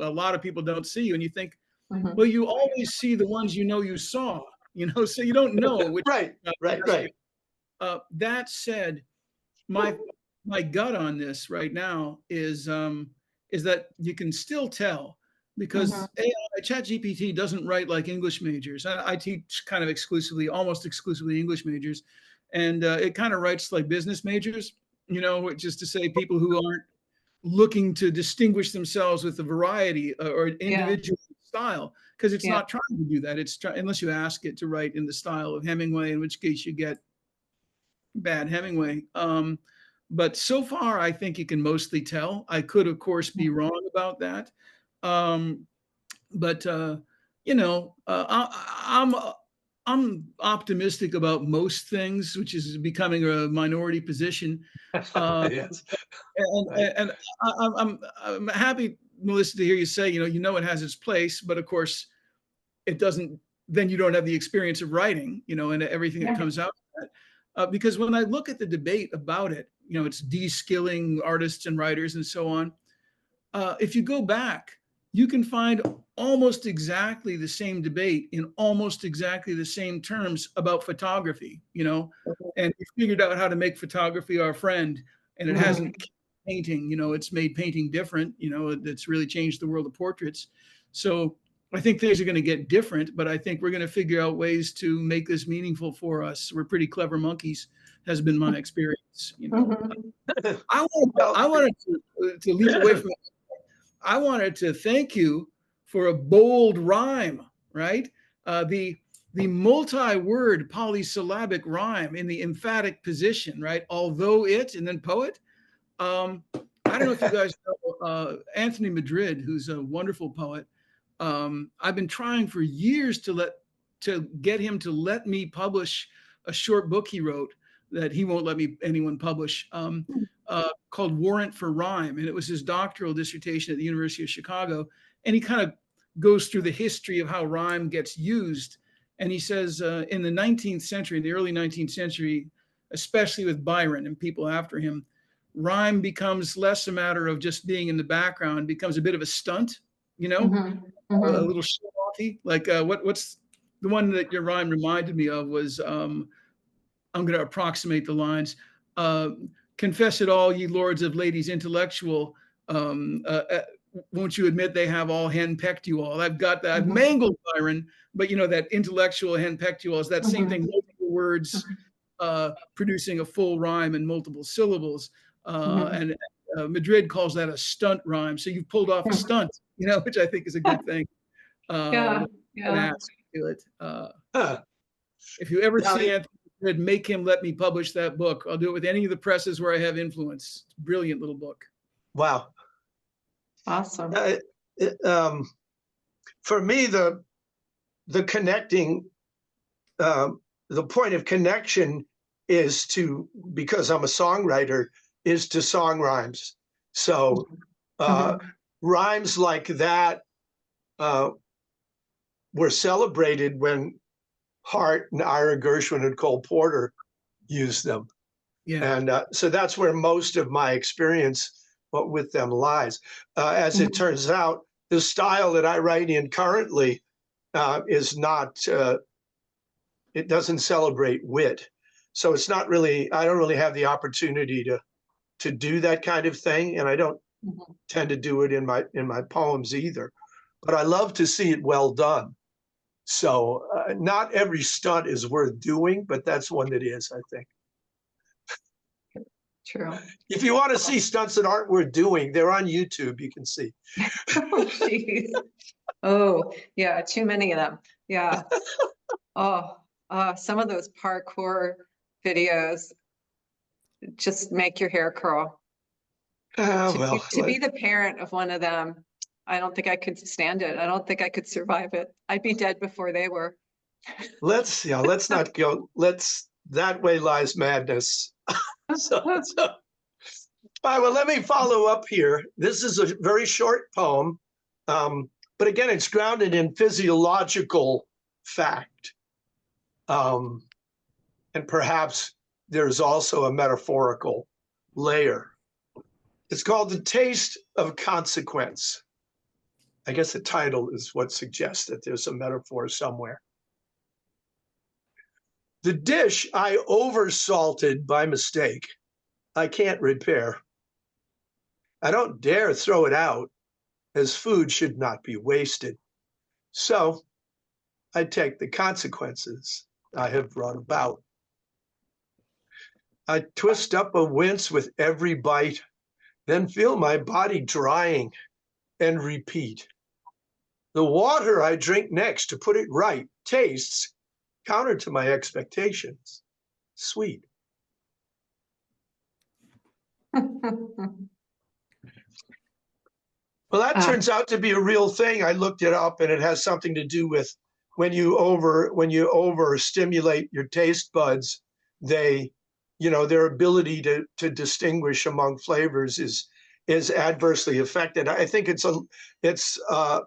a lot of people don't see you. And you think, Mhm. well, you always see the ones you know you saw, so you don't know which. Right, right. That said, my gut on this right now is that you can still tell because AI, ChatGPT doesn't write like English majors. I teach kind of almost exclusively English majors, and it kind of writes like business majors, which is to say people who aren't looking to distinguish themselves with a variety or individual style, because it's Yeah. not trying to do that. Unless you ask it to write in the style of Hemingway, in which case you get bad Hemingway. But so far, I think you can mostly tell. I could, of course, be wrong about that. But I'm optimistic about most things, which is becoming a minority position. Yes. Right. And I'm happy, Melissa, to hear you say, it has its place, but of course, it doesn't. Then you don't have the experience of writing, and everything that comes out of that. Because when I look at the debate about it, it's de-skilling artists and writers and so on. If you go back, you can find almost exactly the same debate in almost exactly the same terms about photography, and we figured out how to make photography our friend, and it hasn't painting, it's made painting different, it's really changed the world of portraits. So I think things are going to get different, but I think we're going to figure out ways to make this meaningful for us. We're pretty clever monkeys, has been my experience. I wanted to leap away from it. I wanted to thank you for a bold rhyme, right? The multi-word polysyllabic rhyme in the emphatic position, right? Although it, and then poet. I don't know if you guys know Anthony Madrid, who's a wonderful poet. I've been trying for years to get him to let me publish a short book he wrote that he won't let anyone publish, called Warrant for Rhyme. And it was his doctoral dissertation at the University of Chicago. And he kind of goes through the history of how rhyme gets used. And he says in the 19th century, in the early 19th century, especially with Byron and people after him, rhyme becomes less a matter of just being in the background, becomes a bit of a stunt, a little show-offy. Like what's the one that your rhyme reminded me of was, I'm going to approximate the lines. Confess it all, ye lords of ladies intellectual. Won't you admit they have all henpecked you all? I've got that. I've mangled Byron, but that intellectual henpecked you all is that same thing, multiple words producing a full rhyme and multiple syllables. And Madrid calls that a stunt rhyme. So you've pulled off a stunt, which I think is a good thing. Yeah. Ask to it. If you ever see Anthony Madrid, make him let me publish that book. I'll do it with any of the presses where I have influence. It's a brilliant little book. Wow. Awesome. For me, the connecting, the point of connection is because I'm a songwriter, is to song rhymes. So rhymes like that were celebrated when Hart and Ira Gershwin and Cole Porter used them. Yeah. And so that's where most of my experience with them lies. As it turns out, the style that I write in currently is not, it doesn't celebrate wit. So it's not really, I don't really have the opportunity to do that kind of thing. And I don't tend to do it in my poems either. But I love to see it well done. So not every stunt is worth doing, but that's one that is, I think. True. If you want to see stunts that aren't worth doing, they're on YouTube. You can see. Oh, geez. Oh, yeah, too many of them. Yeah. Some of those parkour videos just make your hair curl. To be the parent of one of them, I don't think I could stand it. I don't think I could survive it. I'd be dead before they were. let's not go. That way lies madness. All right, well, let me follow up here. This is a very short poem, but again, it's grounded in physiological fact. And perhaps there's also a metaphorical layer. It's called The Taste of Consequence. I guess the title is what suggests that there's a metaphor somewhere. The dish I oversalted by mistake, I can't repair. I don't dare throw it out, as food should not be wasted. So I take the consequences I have brought about. I twist up a wince with every bite, then feel my body drying and repeat. The water I drink next to put it right tastes, counter to my expectations, sweet. Well, that turns out to be a real thing. I looked it up, and it has something to do with when you overstimulate your taste buds, they, their ability to distinguish among flavors is adversely affected. I think it's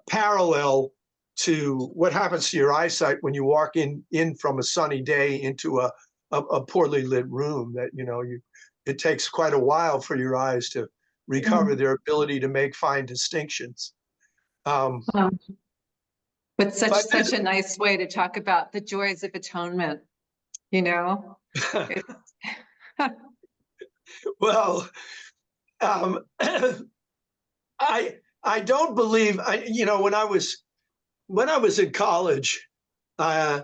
parallel to what happens to your eyesight when you walk in from a sunny day into a poorly lit room. That it takes quite a while for your eyes to recover their ability to make fine distinctions. But such a nice way to talk about the joys of atonement, Well, I don't believe when I was in college, I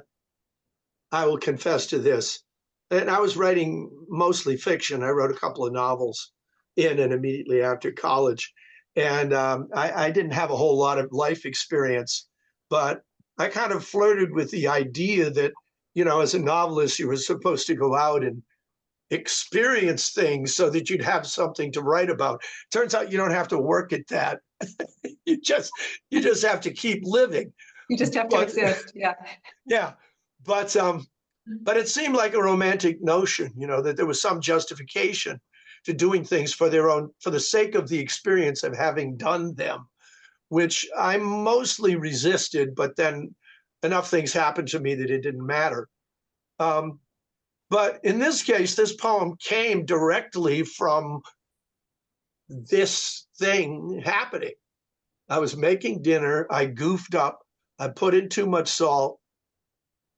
will confess to this, and I was writing mostly fiction. I wrote a couple of novels in and immediately after college. And I didn't have a whole lot of life experience, but I kind of flirted with the idea that, as a novelist, you were supposed to go out and experience things so that you'd have something to write about. Turns out you don't have to work at that. you just have to keep living. You just have to exist. Yeah. Yeah. But it seemed like a romantic notion, that there was some justification to doing things for the sake of the experience of having done them, which I mostly resisted, but then enough things happened to me that it didn't matter. But in this case, this poem came directly from this thing happening. I was making dinner, I goofed up, I put in too much salt.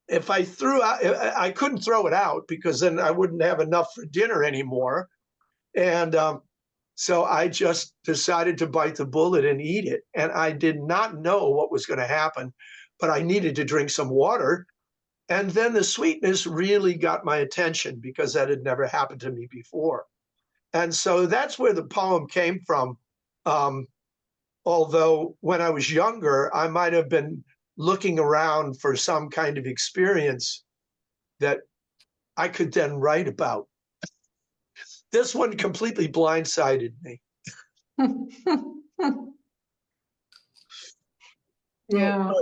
If I threw out, I couldn't throw it out because then I wouldn't have enough for dinner anymore. And so I just decided to bite the bullet and eat it. And I did not know what was going to happen, but I needed to drink some water. And then the sweetness really got my attention because that had never happened to me before. And so that's where the poem came from. Although when I was younger, I might have been looking around for some kind of experience that I could then write about. This one completely blindsided me. Yeah.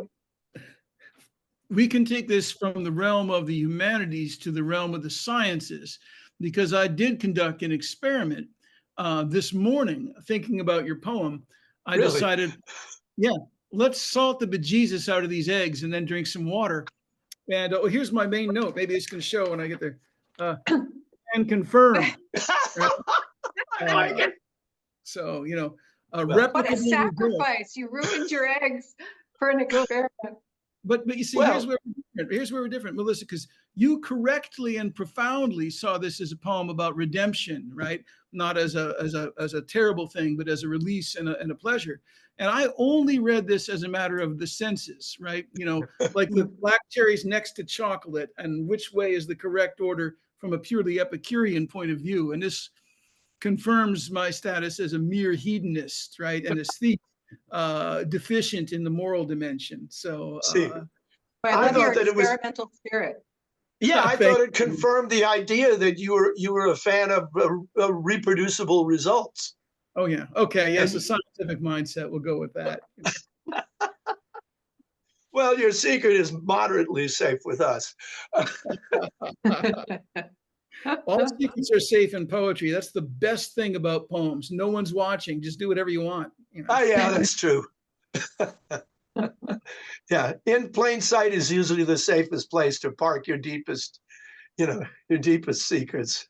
We can take this from the realm of the humanities to the realm of the sciences, because I did conduct an experiment this morning thinking about your poem. I decided, let's salt the bejesus out of these eggs and then drink some water. And here's my main note. Maybe it's going to show when I get there. And confirm. So, what a sacrifice. You ruined your eggs for an experiment. But you see, here's where we're different, Melissa, because you correctly and profoundly saw this as a poem about redemption, right? Not as a terrible thing, but as a release and a pleasure. And I only read this as a matter of the senses, right? Like the black cherries next to chocolate, and which way is the correct order from a purely Epicurean point of view. And this confirms my status as a mere hedonist, right? And aesthete, deficient in the moral dimension. So I love your experimental spirit. Yeah, I thought it confirmed the idea that you were a fan of reproducible results. Oh, yeah. Okay. Yes, And- the scientific mindset. We'll go with that. Well, your secret is moderately safe with us. All secrets are safe in poetry. That's the best thing about poems. No one's watching. Just do whatever you want. You know? Oh, yeah, that's true. Yeah, in plain sight is usually the safest place to park your deepest, your deepest secrets.